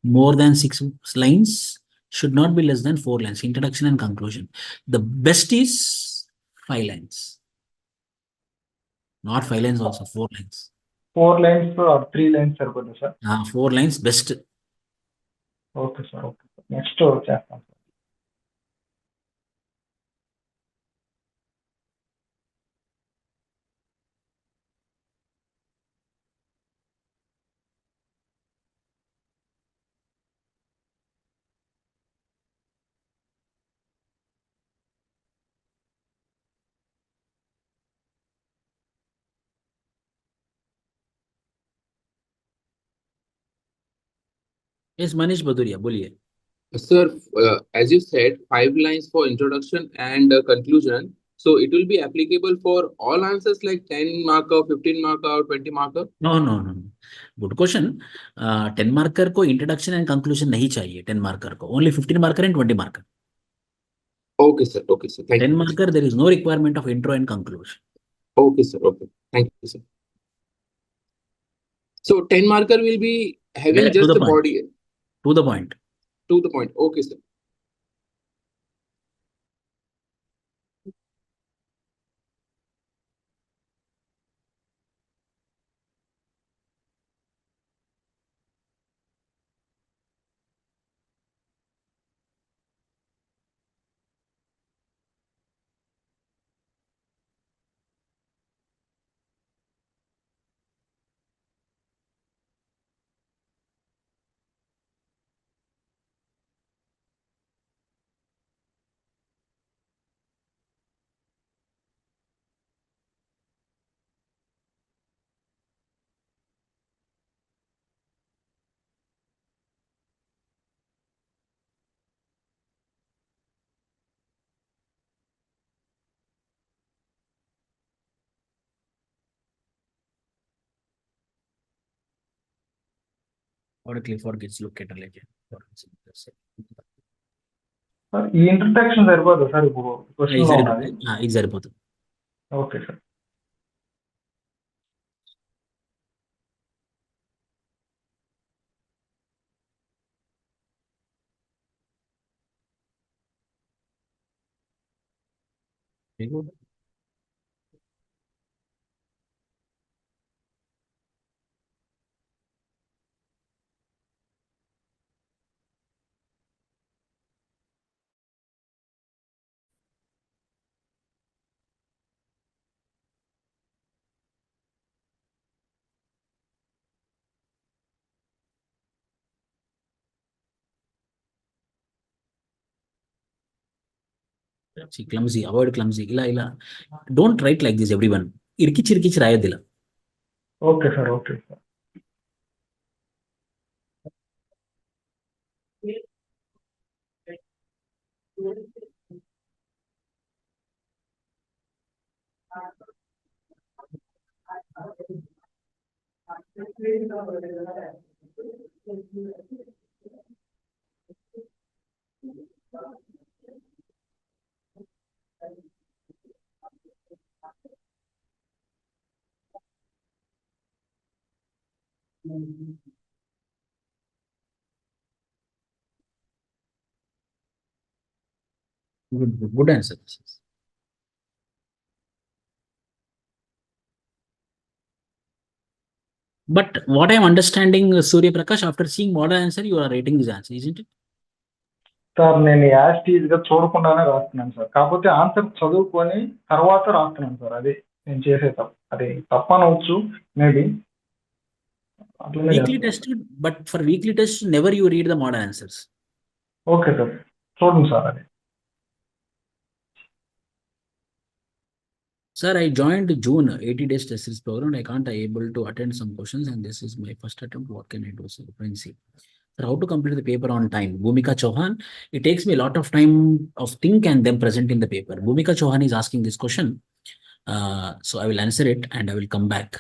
More than 6 lines, should not be less than 4 lines. Introduction and conclusion. The best is 5 lines. Not 5 lines also, 4 lines. 4 lines or 3 lines సరిపోతుంది sir? 4 lines best. Okay sir, okay sir, next చేస్తాం sir. Yes, Manish Bhaduria, बोलिए. Sir, as you said, 5 lines for introduction and conclusion. So it will be applicable for all answers like 10 marker, 15 marker, 20 marker. No. Good question. 10 marker को introduction and conclusion नहीं चाहिए. 10 marker को only 15 marker and 20 marker. Okay, sir. Okay, sir. Thank 10 you. marker there is no requirement of intro and conclusion. Okay, sir. Okay. Thank you, sir. So 10 marker will be having Direct to just the the point. body To the point. to the point. Okay, sir. Or a cliff or gets located legend. Sir, ఈ introduction సరిపోదు sir ఇప్పుడు question లో ఉన్నది? ఇది సరిపోతుంది. Okay sir. Clumsy, avoid clumsy. ఇలా don't write like this everyone. ఇరికిచ్చి రాయొద్దు ఇలా. Okay sir, okay sir. Good answer. But what I am understanding, Surya Prakash, after seeing what answer, you are rating this answer, isn't it? Sir, నేను యాస్టీజ్ గా చూడకుండానే రాస్తున్నాను sir. కాకపోతే answer చదువుకొని తర్వాత రాస్తున్నాను sir. అది నేను చేసే తప్పు. అది తప్పనవచ్చు maybe. Weekly test, but for weekly test, never you read the model answers. Okay sir, చూడండి సార్ అది. Sir, I joined June 80 days test series program. I can't able to attend some questions, and this is my first attempt. What can I do, sir? Sir, how to complete the paper on time? Bhumika Chauhan. It takes me a lot of time of think and then present in the paper. Bhumika Chauhan is asking this question. So I will answer it and I will come back.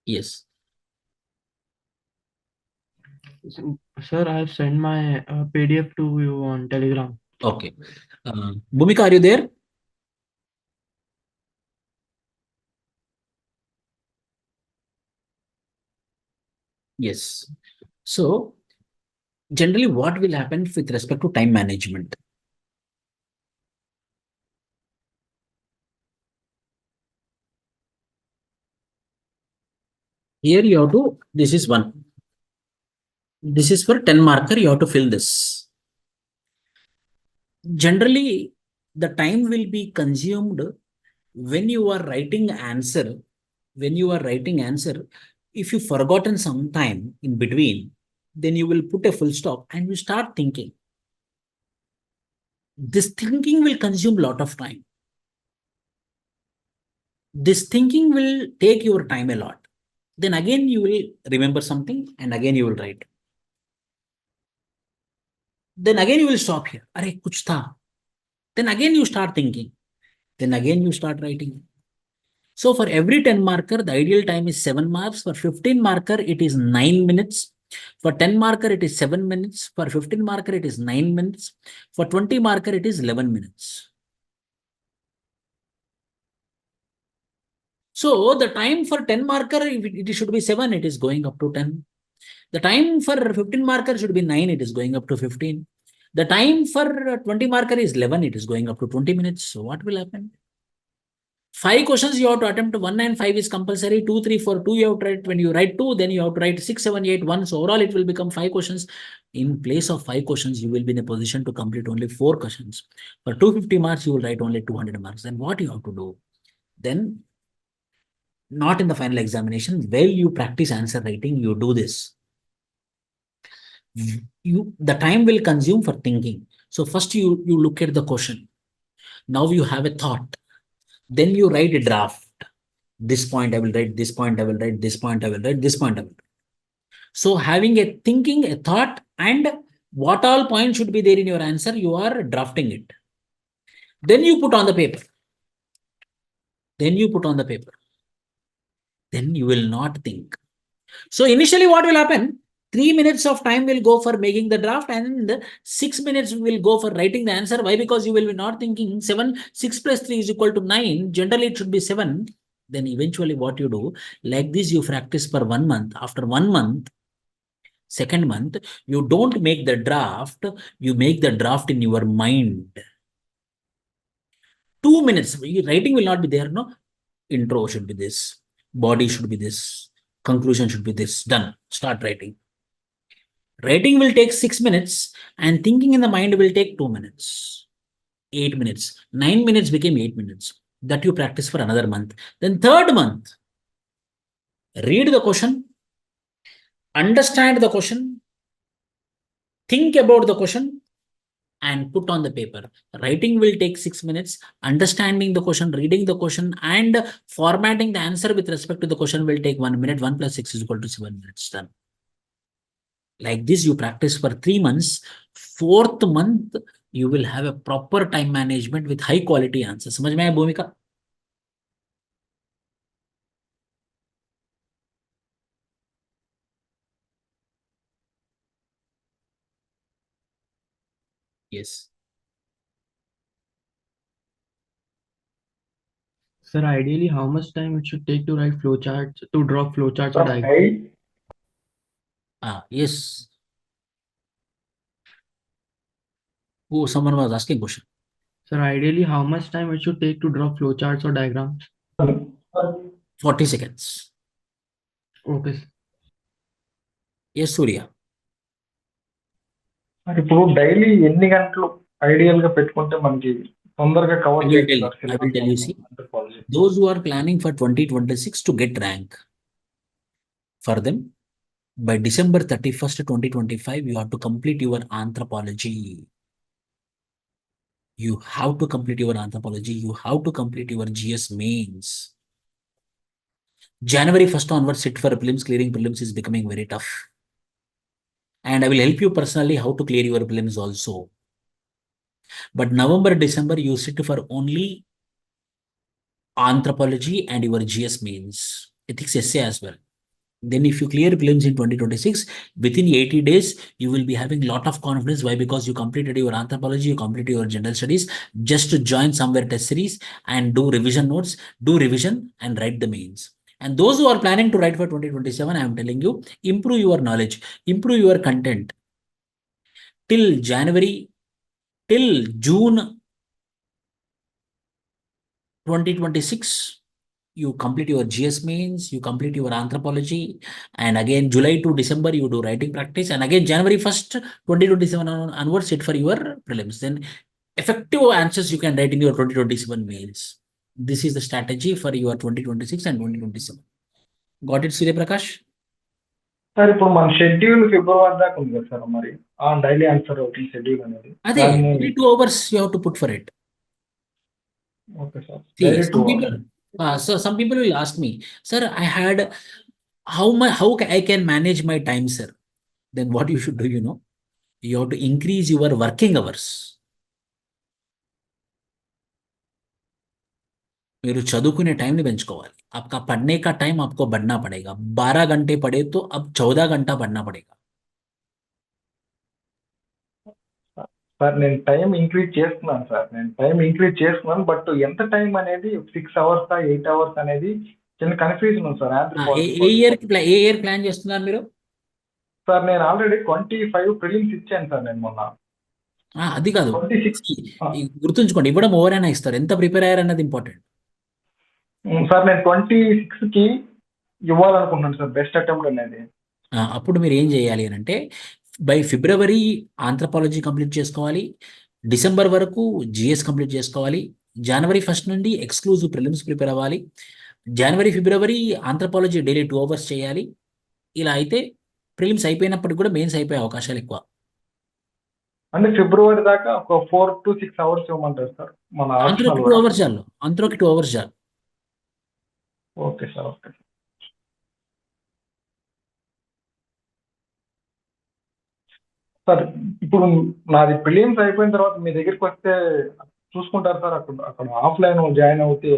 Yes. Sir, I have sent my PDF to you on Telegram. Okay. Bhumika, are you there? Yes. So generally what will happen with respect to time management? Here you have to, this is one. This is for 10 marker, you have to fill this. Generally, the time will be consumed when you are writing answer. When you are writing answer, if you forgotten some time in between, then you will put a full stop and you start thinking. This thinking will consume a lot of time. This thinking will take your time a lot. Then again you will remember something and again you will write. Then again you will stop here. Arey, kuch tha. Then again you start thinking. Then again you start writing. So for every 10 marker, the ideal time is 7 marks. For 15 marker, it is 9 minutes. For 10 marker, it is 7 minutes. For 15 marker, it is 9 minutes. For 20 marker, it is 11 minutes. So the time for 10 marker, if it should be 7, it is going up to 10. The time for 15 marker should be 9, it is going up to 15. The time for 20 marker is 11, it is going up to 20 minutes. So what will happen? 5 questions you have to attempt. 1 and 5 is compulsory. 2, 3, 4, 2 you have to write. When you write 2, then you have to write 6, 7, 8, 1. So overall it will become 5 questions. In place of 5 questions, you will be in a position to complete only 4 questions. For 250 marks, you will write only 200 marks. Then what you have to do? Then not in the final examination, while you practice answer writing, you do this. The time will consume for thinking. So first you look at the question. Now you have a thought. Then you write a draft. This point I will write, this point I will write, this point I will write, this point I will write. So having a thinking, a thought, and what all points should be there in your answer, you are drafting it. Then you put on the paper. Then you put on the paper. Then you will not think. So initially what will happen? 3 minutes of time will go for making the draft and 6 minutes will go for writing the answer. Why? Because you will be not thinking 6 plus 3 is equal to 9. Generally it should be 7. Then eventually what you do, like this you practice for 1 month. After 1 month, second month, you don't make the draft, you make the draft in your mind. 2 minutes, writing will not be there, no? Intro should be this, body should be this, conclusion should be this, done, start writing. Writing will take 6 minutes and thinking in the mind will take 2 minutes, 8 minutes, 9 minutes became 8 minutes. That you practice for another month. Then third month, read the question, understand the question, think about the question, and put on the paper. Writing will take 6 minutes. Understanding the question, reading the question, and formatting the answer with respect to the question will take 1 minute. 1 plus 6 is equal to 7 minutes. Done. Like this, you practice for 3 months. Fourth month, you will have a proper time management with high quality answers. समझ में आया भूमिका? Yes. Sir, ideally, how much time it should take to write flowcharts, to draw flowcharts or Sir, diagrams? Yes. Oh, someone was asking question. Sir, ideally, how much time it should take to draw flowcharts or diagrams? 40 seconds. Okay, sir. Yes, Surya. మరి ఇప్పుడు daily ఎన్ని గంటలు ideal గా పెట్టుకుంటే మనకి తొందరగా cover I will tell చేయగలుగుతారు you. I will tell you. See, Anthropology. those who are planning for 2026 to get rank, for them, by December 31st, 2025, you have to complete your anthropology. You have to complete your anthropology. You have to complete your GS mains. January 1st onwards, sit for prelims. Clearing prelims is becoming very tough. And I will help you personally how to clear your prelims also. But November, December, you sit for only anthropology and your GS mains. Ethics essay as well. Then if you clear prelims in 2026, within 80 days, you will be having a lot of confidence. Why? Because you completed your anthropology, you completed your general studies, just to join somewhere test series and do revision notes, do revision and write the mains. And those who are planning to write for 2027, I am telling you, improve your knowledge, improve your content. Till January, till June 2026, you complete your GS mains, you complete your anthropology, and again July to December you do writing practice, and again January 1st, 2027 onwards sit for your prelims. Then effective answers you can write in your 2027 mains. This is the strategy for your 2026 and 2027. Got it, Surya Prakash? Sir ఇప్పుడు మన schedule ఫిబ్రవరి దాకా ఉంది కదా sir, మరి ఆ daily answer routine schedule అనేది అదే దాన్ని 2 hours you have to put for it. Okay sir See, daily 2 some hours. people, so some people will ask me, sir, I had how I can manage my time, sir? Then what you should do, you have to increase your working hours. మీరు చదువుకునే టైంని పెంచుకోవాలి. आपका पढ़ने का time आपको बढ़ना पड़ेगा. 12 घंटे पढ़े तो अब 14 घंटा पढ़ना पड़ेगा. సార్ నేను టైం ఇంక్రీజ్ చేస్తున్నాను బట్ ఎంత టైం అనేది 6 hours 8 hours అనేది చిన్న కన్ఫ్యూజన్ ఉంది సార్. ఏ ఇయర్ ప్లాన్ చేస్తున్నారు మీరు? సార్ నేను ఆల్రెడీ 25 ప్రిలిమ్స్ ఇచ్చాను సార్ నేను మొన్న. అది కాదు, 26 గుర్తుంచుకోండి, ఇవ్వడం ఎవరైనా ఇస్తారు, ఎంత ప్రిపేర్ అయ్యారు అన్నది ఇంపార్టెంట్. సార్ నేను 26కి ఇవ్వాలనుకుంటున్నాను సార్ బెస్ట్ అటెంప్ట్ అనేది. అప్పుడు మీరు ఏం చేయాలి అని అంటే, బై ఫిబ్రవరి ఆంథ్రపాలజీ కంప్లీట్ చేసుకోవాలి, డిసెంబర్ వరకు జిఎస్ కంప్లీట్ చేసుకోవాలి, జనవరి 1st నుండి ఎక్స్క్లూజివ్ ప్రిలిమ్స్ ప్రిపేర్ అవ్వాలి, జనవరి ఫిబ్రవరి ఆంథ్రపాలజీ డైలీ 2 hours చేయాలి. ఇలా అయితే ప్రిలిమ్స్ అయిపోయినప్పటికి కూడా మెయిన్స్ అయిపోయే అవకాశాలు ఎక్కువ. అంటే ఫిబ్రవరి దాకా ఒక 4 to 6 hours ఇవ్వమంటారు సార్ మన ఆంథ్రోకి 2 hours చాలు, ఆంథ్రోకి 2 hours చాలు. Okay sir, okay sir. ఇప్పుడు నాది ప్రిలిమ్స్ అయిపోయిన తర్వాత మీ దగ్గరికి వస్తే చూసుకుంటారు సార్? అక్కడ ఆఫ్లైన్ జాయిన్ అవుతే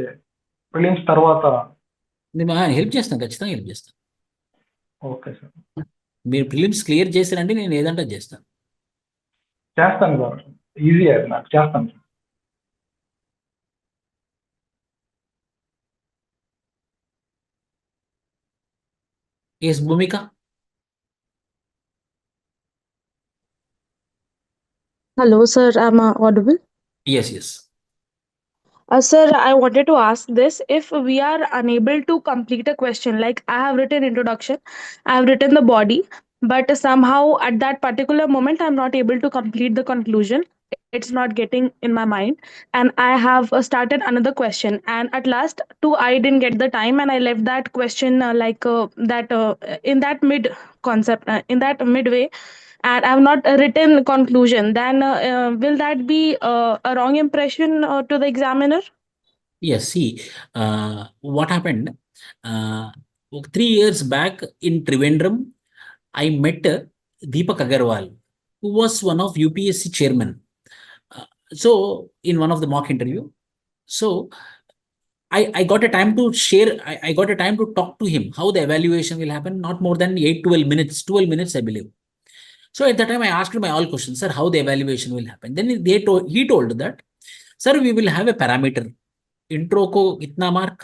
ప్రిలిమ్స్ తర్వాత నేను హెల్ప్ చేస్తాను, ఖచ్చితంగా హెల్ప్ చేస్తాను. ఓకే సార్, మీరు ప్రిలిమ్స్ క్లియర్ చేశారంటే నేను ఏదంటే చేస్తాను. చేస్తాను సార్, ఈజీ అది నాకు, చేస్తాను sir. Yes Bhumika. Hello, sir. Am I audible? Yes. Sir, I wanted to ask this. If we are unable to complete a question, like I have written introduction, I have written the body, but somehow at that particular moment, I'm not able to complete the conclusion. It's not getting in my mind. And I have started another question. And at last, too, I didn't get the time and I left that question in that mid concept, in that midway. And I have not written conclusion, then will that be a wrong impression to the examiner? Yes, see, what happened, 3 years back in Trivandrum, I met Deepak Agarwal, who was one of UPSC chairman. So, in one of the mock interview, so I got a time to share, I got a time to talk to him, how the evaluation will happen, not more than 12 minutes, I believe. So at that time, I asked my all questions, sir, how the evaluation will happen. Then he told that, sir, we will have a parameter. Intro को इतना mark,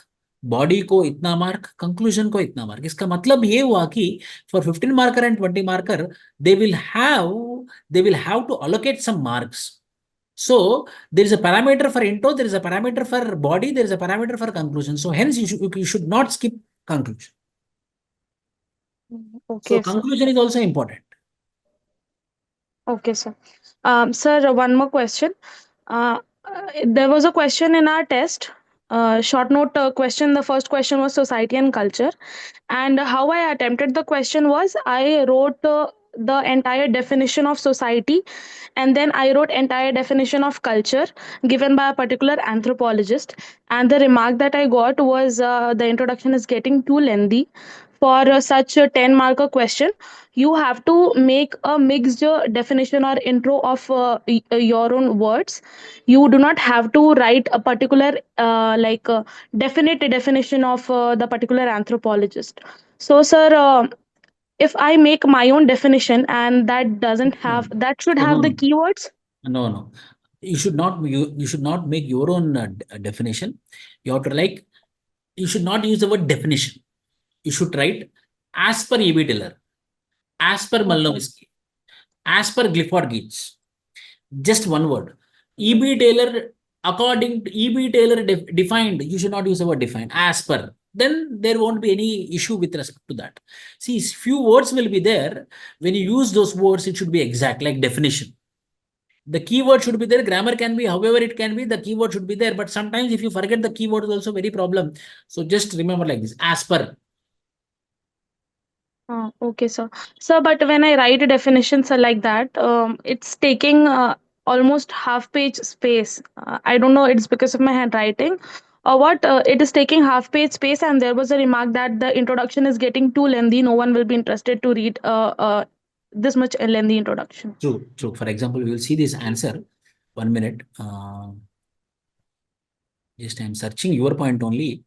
body को इतना mark, conclusion को इतना mark. इसका मतलब ये हुआ कि for 15 marker and 20 marker, they will have to allocate some marks. So there is a parameter for intro, there is a parameter for body, there is a parameter for conclusion. So hence you should not skip conclusion. Okay, so conclusion is also important. Okay, sir. Sir, one more question. There was a question in our test, short note question. The first question was society and culture. And how I attempted the question was I wrote the entire definition of society, and then I wrote entire definition of culture given by a particular anthropologist. And the remark that I got was the introduction is getting too lengthy. For such a 10 marker question, you have to make a mixed definition or intro of your own words. You do not have to write a particular definite definition of the particular anthropologist. So, sir, if I make my own definition and that doesn't have, that should have the keywords. No. You should not make your own definition. You have to you should not use the word definition. you should write as per E.B. Taylor, as per Malnovisky, as per Clifford Geertz. Just one word. E.B. Taylor, according to E.B. Taylor defined, you should not use the word defined, as per. Then there won't be any issue with respect to that. See, few words will be there. When you use those words, it should be exact, like definition. The keyword should be there. Grammar can be however it can be. The keyword should be there. But sometimes if you forget the keyword, is also very problem. So just remember like this: as per. Okay, sir. Sir, but when I write definitions like that, it's taking almost half page space. I don't know, it's because of my handwriting or what. It is taking half page space, and there was a remark that the introduction is getting too lengthy. No one will be interested to read this much lengthy introduction. True, true. For example, we will see this answer. 1 minute. Just I'm searching your point only.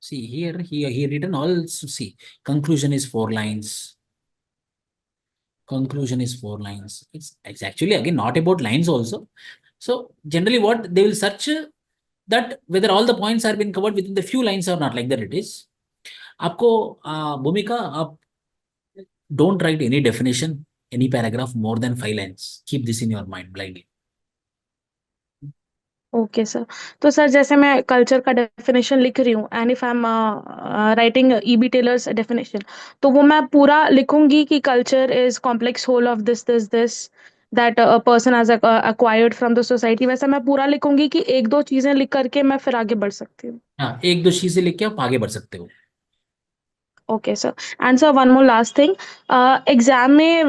See here, he written all. See, conclusion is 4 lines. Conclusion is 4 lines. It's actually again not about lines also. So generally, what they will search that whether all the points are been covered within the few lines or not. Like that it is. आपको भूमिका आप don't write any definition, any paragraph more than 5 lines. Keep this in your mind blindly. Okay sir. तो sir जैसे मैं culture का definition लिख रही हूँ, and if I am writing E B Tylor's definition, तो वो मैं पूरा लिखूंगी कि culture is complex whole of this that a person has acquired from the society. वैसे मैं पूरा लिखूंगी कि एक दो चीजें लिख करके मैं फिर आगे बढ़ सकती हूँ? हाँ, एक दो चीजें लिख के आप आगे बढ़ सकते हो। Okay, sir. And sir, one more last thing. Exam में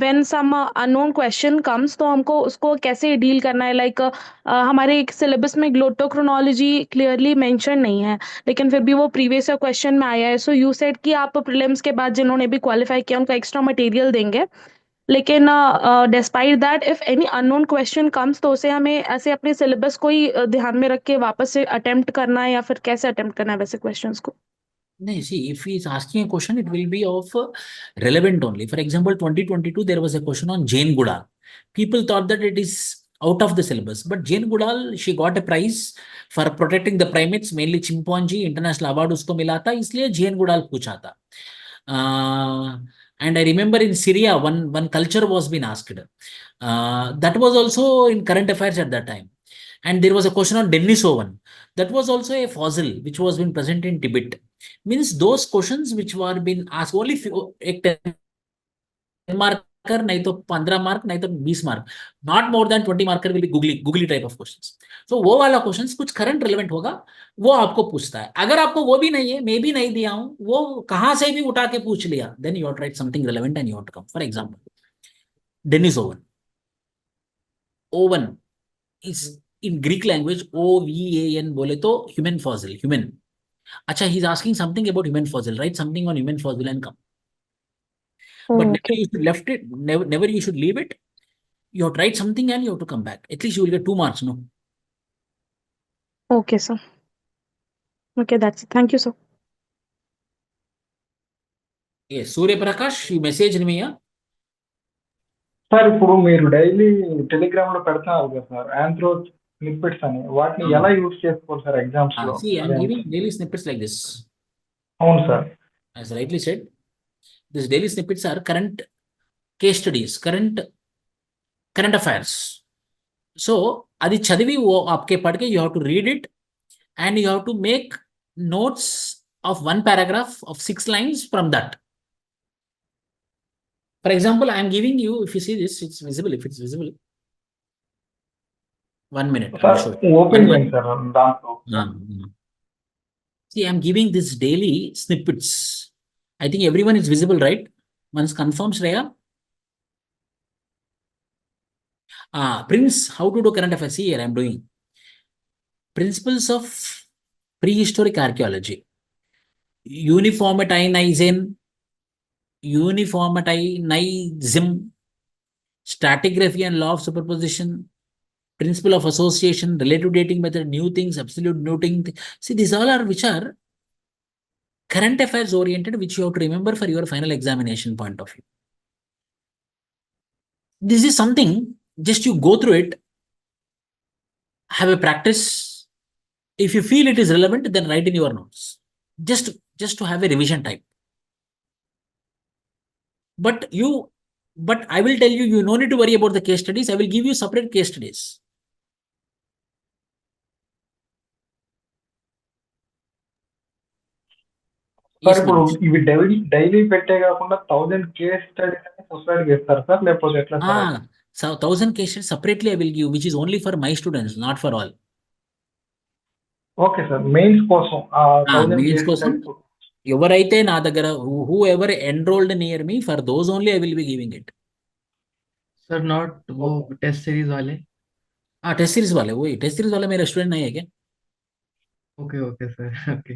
when some unknown question comes, तो हमको उसको कैसे डील करना है? लाइक हमारे एक सिलेबस में ग्लोटोक्रोनोलॉजी क्लियरली मेंशन नहीं है, लेकिन फिर भी वो प्रीवियस क्वेश्चन में आया है। सो यू सेड कि आप प्रीलिम्स के बाद जिन्होंने भी क्वालिफाई किया उनका एक्स्ट्रा मटेरियल देंगे, लेकिन despite that if any unknown question comes, तो उसे हमें ऐसे अपने सिलेबस को ही ध्यान में रख के वापस से अटेम्प्ट करना है, या फिर कैसे अटेम्प्ट करना है वैसे क्वेश्चंस को? No, see, if he is asking a question, it will be of relevant only. For example, 2022, there was a question on Jane Goodall. People thought that it is out of the syllabus, but Jane Goodall, she got a prize for protecting the primates, mainly chimpanzee. International award उसको मिला था, इसलिए Jane Goodall पूछा था. And I remember in Syria, one culture was being asked. That was also in current affairs at that time. And there was a question on Denisovan. That was also a fossil which was being present in Tibet. Means those questions which were being asked only एक 10 marker, नहीं तो 15 mark, नहीं तो 20 mark. Not more than 20 marker will be googly type of questions. So वो वाला questions कुछ current relevant होगा, वो आपको पूछता है. अगर आपको वो भी नहीं है, मैं भी नहीं दिया हूँ, वो कहाँ से भी उठा के पूछ लिया, then you have to write something relevant and you have to come. For example, Denis Owen. Owen is in Greek language OVAN बोले तो human fossil, human. अच्छा, he's asking something about human fossil. Write something on human fossil and come. But never Okay. you should left it. Never you should leave it. You have to write something and you have to come back. At least you will get 2 marks. No. Okay, sir. Okay, that's it. Thank you, sir. Yes, Surya Prakash, you messaged me. Yeah? Sir ఇప్పుడు మీరు daily Telegram లో పెడతారు కదా sir, anthro snippets అని, వాటిని ఎలా use చేసుకోవాలి sir exams లో? See, I'm giving daily snippets like this. అవును sir. As rightly said, these daily snippets are current case studies, current affairs. So, adi chadivi wo aapke padke, you have to read it and you have to make notes of one paragraph of 6 lines from that. For example, I am giving you, if you see this, it's visible. If it's visible, 1 minute. Sir open చేయండి sir దాంట్లో. See, I'm giving this daily snippets. I think everyone is visible, right? Once confirms, Shreya. Prince, how to do current affairs? See here, I'm doing principles of prehistoric archaeology. Uniformitizing, stratigraphy and law of superposition, principle of association, relative dating method, new things, absolute new things. See, these all are which are current affairs oriented, which you have to remember for your final examination point of view. This is something, just you go through it, have a practice. If you feel it is relevant, then write in your notes. Just to have a revision type. But I will tell you, no need to worry about the case studies. I will give you separate case studies. Sir Yes, ఇప్పుడు Manish. ఇవి daily పెట్టే కాకుండా 1000 case studies అని సొసైటీకి ఇస్తారు sir, లేకపోతే ఎట్లా sir? So 1000 case studies separately I will give, which is only for my students, not for all. Okay sir, mains కోసం 1000 మెయిన్స్ కేస్ కోసం స్టడీస్. ఎవరైతే నా దగ్గర who ever enrolled near me, for those only I will be giving it. Sir not वो test series वाले? Test series वाले, वही test series वाले मेरे स्टूडेंट नहीं है क्या? Okay okay sir, okay.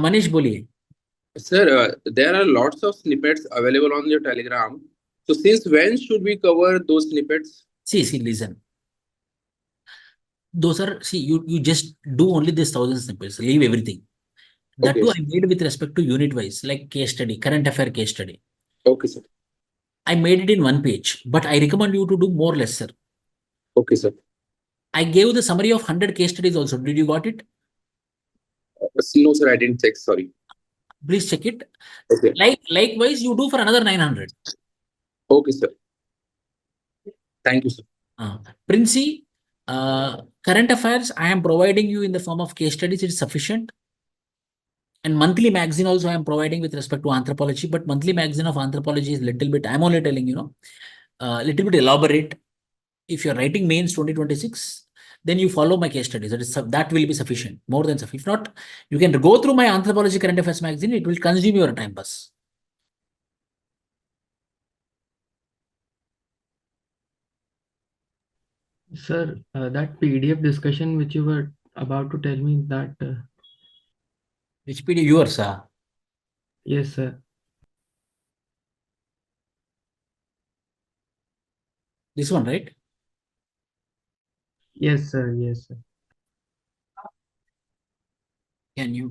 Manish बोलिए। Sir, there are lots of snippets available on your Telegram. So since when should we cover those snippets? See, listen. Those are, see, you just do only this 1000 snippets, leave everything. That Okay, too sir. I made with respect to unit wise, like case study, current affair case study. Okay, sir. I made it in one page, but I recommend you to do more lesser. Okay, sir. I gave the summary of 100 case studies also. Did you got it? No, sir, I didn't check. Sorry. Please check it. Okay. Likewise, you do for another 900. Okay, sir. Thank you, sir. Princey, current affairs I am providing you in the form of case studies. It is sufficient. And monthly magazine also I am providing with respect to anthropology, but monthly magazine of anthropology is little bit, I'm only telling you, little bit elaborate. If you're writing mains 2026, then you follow my case studies. That will be sufficient, more than sufficient. If not, you can go through my anthropology current affairs magazine. It will consume your time pass. Sir, that PDF discussion which you were about to tell me that. Which PDF yours? Yes, sir. This one, right? Yes, sir. Yes, sir. Can you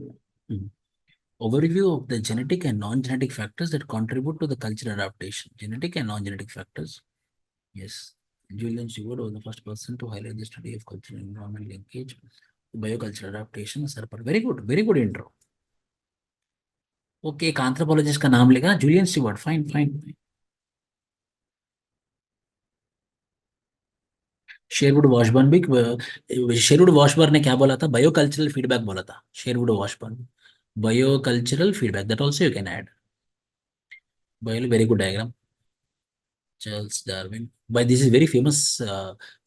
overview of the genetic and non-genetic factors that contribute to the cultural adaptation? Genetic and non-genetic factors. Yes. Julian Stewart was the first person to highlight the study of cultural and environmental linkage to biocultural adaptation. Very good intro. Okay, एक anthropologist का नाम लेगा, Julian Stewart. Fine. Sherwood Washburn भी, Sherwood Washburn ने क्या बोला था? Biocultural feedback बोला था Sherwood Washburn. Biocultural feedback, that also you can add. Very good diagram. Charles Darwin. But this is very famous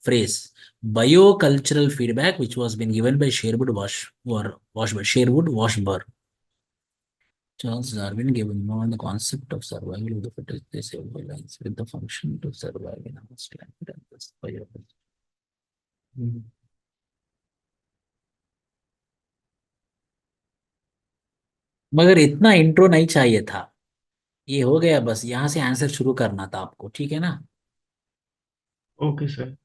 phrase. Biocultural feedback, which was been given by Sherwood Washburn. Charles Darwin gave on the concept of survival of the fittest. They say lines with the function to survive in our climate and this bioculture. मगर इतना intro नहीं चाहिए था. ये हो गया, बस यहाँ से आंसर शुरू करना था आपको. ठीक है ना? Okay sir.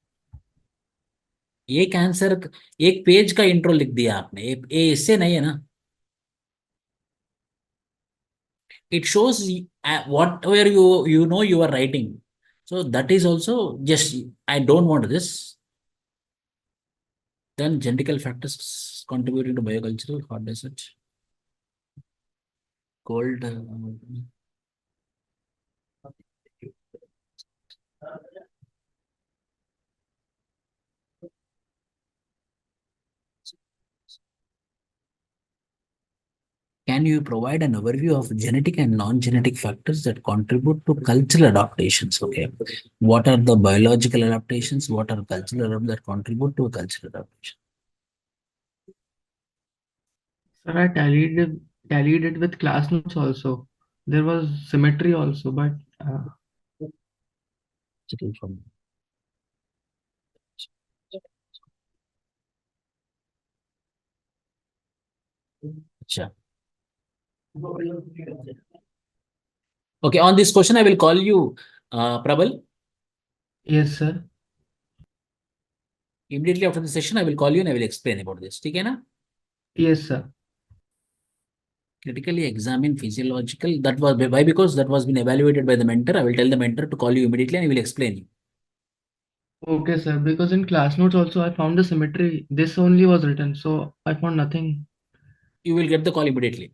एक आंसर, एक पेज का इंट्रो लिख दिया आपने. ये इससे नहीं है ना. It shows whatever you know you are writing. So that is also just, I don't want this. Then genetical factors contributing to biocultural, what is it? Cold. Can you provide an overview of genetic and non-genetic factors that contribute to cultural adaptations? Okay. What are the biological adaptations? What are cultural adaptations that contribute to cultural adaptation? Sir, I tallied it with class notes also. There was symmetry also, but Sure. Okay, on this question, I will call you Prabal. yes, sir. Immediately after the session, I will call you and I will explain about this. Okay, na? Yes, sir. Critically examine physiological. That was why, because that was been evaluated by the mentor. I will tell the mentor to call you immediately and he will explain you. Okay, sir. Because in class notes also I found the symmetry. This only was written, so I found nothing. You will get the call immediately.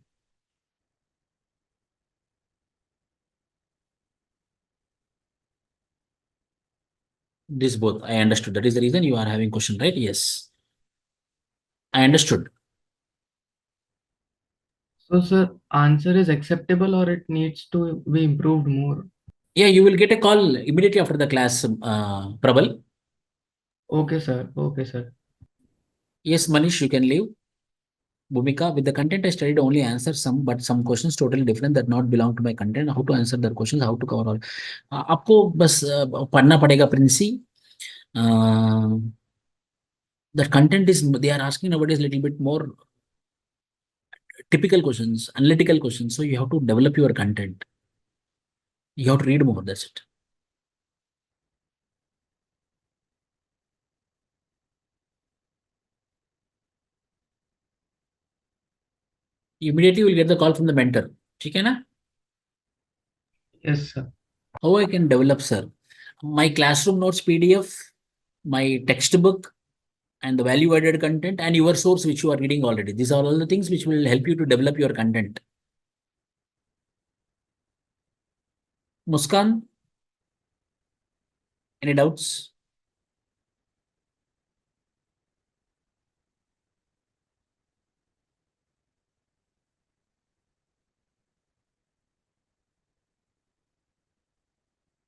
This both I understood. That is the reason you are having question, right? Yes, I understood. So, sir, answer is acceptable or it needs to be improved more? Yeah, you will get a call immediately after the class, Prabal. Okay, sir. Okay, sir. Yes, Manish, you can leave. Bhumika, with the content I studied, only answer some, but some questions totally different that not belong to my content. How to answer their questions? How to cover all? आपको बस पढ़ना पड़ेगा Princy. The content is they are asking nowadays little bit more typical questions, analytical questions. So you have to develop your content. You have to read more. That's it. Immediately you will get the call from the mentor. ठीक है ना? Yes, sir. How I can develop, sir? My classroom notes PDF, my textbook, and the value added content, and your source which you are reading already. These are all the things which will help you to develop your content. Muskan, any doubts?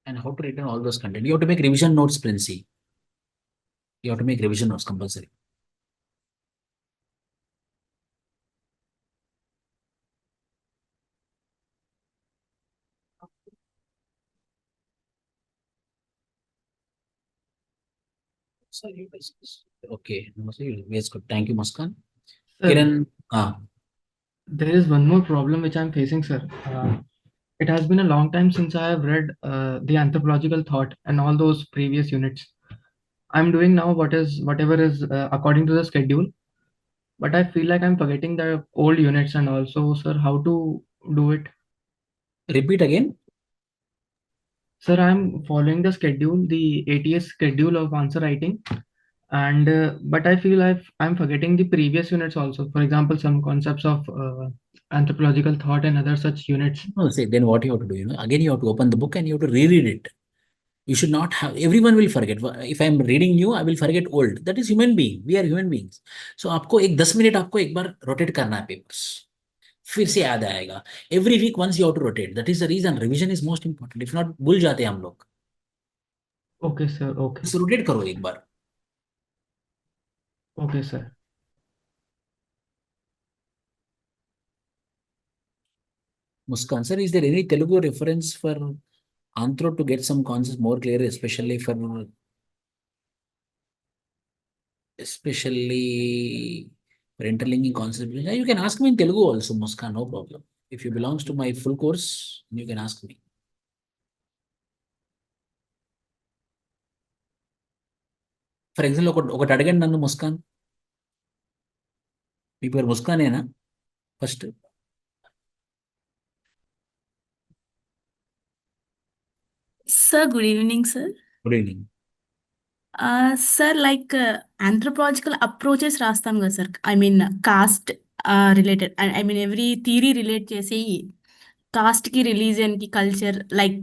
And how to return all those content? You have to make revision notes, Princey. You have to make revision notes compulsory. Sorry, okay. Yes, good. Thank you, Muskan. Sir, Kiran, there is one more problem which I'm facing, sir. It has been a long time since I have read the anthropological thought and all those previous units. I'm doing now whatever is according to the schedule, but I feel like I'm forgetting the old units and also, sir, how to do it. repeat again. Sir, I'm following the schedule, the ATS schedule of answer writing, and but I feel I'm forgetting the previous units also. For example, some concepts of anthropological thought and other such units. No, say then what you have to do, again you have to open the book and you have to reread it. You should not have, everyone will forget. If I'm reading new, I will forget old. That is human being. We are human beings. So आपको एक 10 minute आपको एक बार rotate करना है papers. फिर से याद आएगा. Every week once you have to rotate. That is the reason revision is most important. If not, भूल जाते हैं हम लोग. Okay, sir. Okay. बस rotate करो एक बार. Okay, sir. Muskan sir, is there any Telugu reference for Anthro to get some concepts more clear, especially for interlinking concepts? Yeah, you can ask me in Telugu also, Muskan, no problem. If you belongs to my full course, you can ask me. For example ఒకటి అడగండి నన్ను, ముస్కాన్. మీ పేరు ముస్కానేనా first? Sir, good evening, sir. Good evening. Sir, like anthropological approaches రాస్తాం కదా సార్, I mean caste related, I mean every theory relate చేసి కాస్ట్కి, రిలీజియన్కి, కల్చర్, లైక్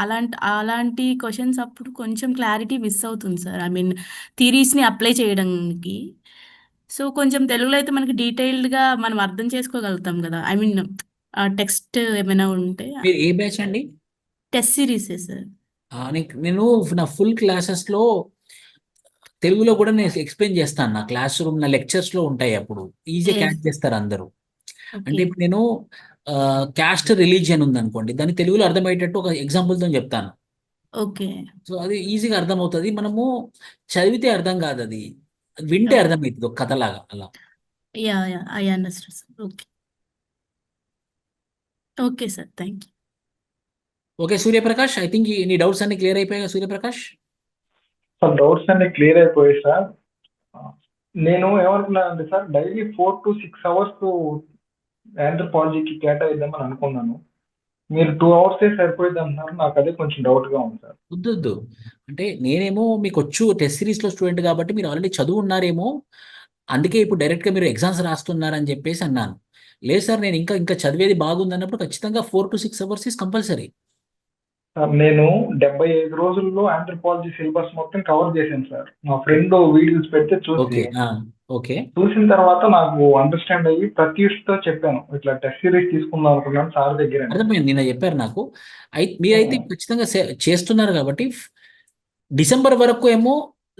అలాంటి అలాంటి క్వశ్చన్స్ అప్పుడు కొంచెం క్లారిటీ మిస్ అవుతుంది సార్, ఐ మీన్ థియరీస్ని అప్లై చేయడానికి. సో కొంచెం తెలుగులో అయితే మనకి డీటెయిల్డ్గా మనం అర్థం చేసుకోగలుగుతాం కదా, ఐ మీన్ టెక్స్ట్ ఏమైనా ఉంటే. మీరు ఏ బ్యాచ్ అండి? టెస్ట్ సిరీసే సార్. నేను నా ఫుల్ క్లాసెస్లో తెలుగులో కూడా నేను ఎక్స్ప్లెయిన్ చేస్తాను. నా క్లాస్ రూమ్, నా లెక్చర్స్లో ఉంటాయి. అప్పుడు ఈజీగా క్యాచ్ చేస్తారు అందరూ. అంటే ఇప్పుడు నేను క్యాస్ట్ రిలీజియన్ ఉందనుకోండి, దాన్ని తెలుగులో అర్థమయ్యేటట్టు ఒక ఎగ్జాంపుల్తో చెప్తాను. ఓకే. సో అది ఈజీగా అర్థమవుతుంది. మనము చదివితే అర్థం కాదు, అది వింటే అర్థమవుతుంది ఒక కథలాగా అలా. Yeah I understand sir. Okay. Okay sir, thank you. Okay Suryaprakash, I think నీ డౌట్స్ అన్ని క్లియర్ అయిపోయాయి సూర్యప్రకాష్? సార్ డౌట్స్ అన్ని క్లియర్ అయిపోయాయి సార్. నేను ఏమనుకున్నానంటే సార్, డైలీ 4 to 6 hours ఆంథ్రోపాలజీకి కేటాయిద్దామని అనుకున్నాను. మీరు 2 అవర్సే సరిపోయింది అంటున్నారు. నాకు అదే కొంచెం డౌట్గా ఉంది సార్. వద్దు అంటే నేనేమో మీకు వచ్చు టెస్ట్ సిరీస్లో స్టూడెంట్ కాబట్టి మీరు ఆల్రెడీ చదువు ఉన్నారేమో, అందుకే ఇప్పుడు డైరెక్ట్గా మీరు ఎగ్జామ్స్ రాస్తున్నారని చెప్పేసి అన్నాను. లేదు సార్, నేను ఇంకా చదివేది బాగుంది అన్నప్పుడు ఖచ్చితంగా 4 to 6 hours is compulsory. Sir నేను 75 రోజుల్లో ఆంథ్రోపాలజీ సిలబస్ మొత్తం కవర్ చేశాను సార్. మా ఫ్రెండ్ వీడియోస్ పెడితే ఓకే ఓకే చూసిన తర్వాత నాకు అండర్స్టాండ్ అయ్యి ప్రత్యూష్తో చెప్పాను, ఇట్లా టెస్ట్ సిరీస్ తీసుకుందాం అనుకున్నాను సార్ దగ్గర. అర్థమైంది, నిన్న చెప్పారు నాకు. మీరైతే ఖచ్చితంగా చేస్తున్నారు కాబట్టి డిసెంబర్ వరకు ఏమో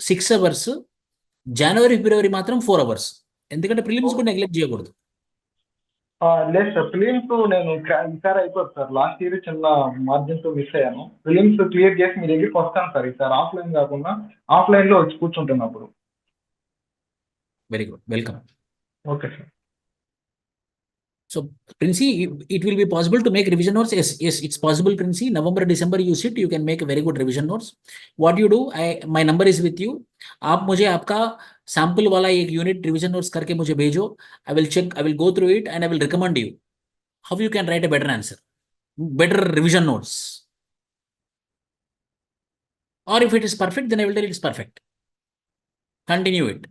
6 అవర్స్, జనవరి ఫిబ్రవరి మాత్రం 4 అవర్స్. ఎందుకంటే ప్రిలిమ్స్ కూడా నెగ్లెక్ట్ చేయకూడదు. లేదు సార్, ప్రిలిమ్స్ నేను ఈసారి అయిపోతుంది సార్. లాస్ట్ ఇయర్ చిన్న మార్జిన్తో మిస్ అయ్యాను. ప్రిలిమ్స్ క్లియర్ చేసి మీ దగ్గరికి వస్తాను సార్ ఈసారి, ఆఫ్లైన్ కాకుండా ఆఫ్లైన్లో వచ్చి కూర్చుంటున్నప్పుడు. Very good, welcome. Okay sir. So, Princey, it will be possible to make revision notes. Yes, it's possible, Princey. November, December, you sit, you can make a very good revision notes. What you do, my number is with you. आप मुझे आपका sample वाला एक unit revision notes करके मुझे भेजो. I will check, I will go through it, and I will recommend you how you can write a better answer, better revision notes. Or if it is perfect, then I will tell it is perfect. Continue it.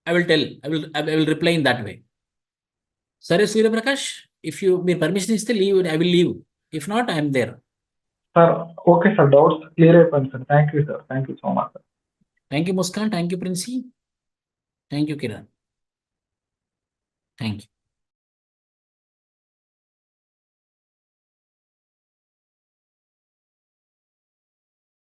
I will tell, I will reply in that way. సరే Suryaprakash, if you మీరు permission ఇస్తే leave, I will leave. If not, I'm there. Sir okay sir, doubts clear అయిపోయింది sir. Thank you sir, thank you so much sir. Thank you Muskan, thank you Princey, thank you Kiran, thank you.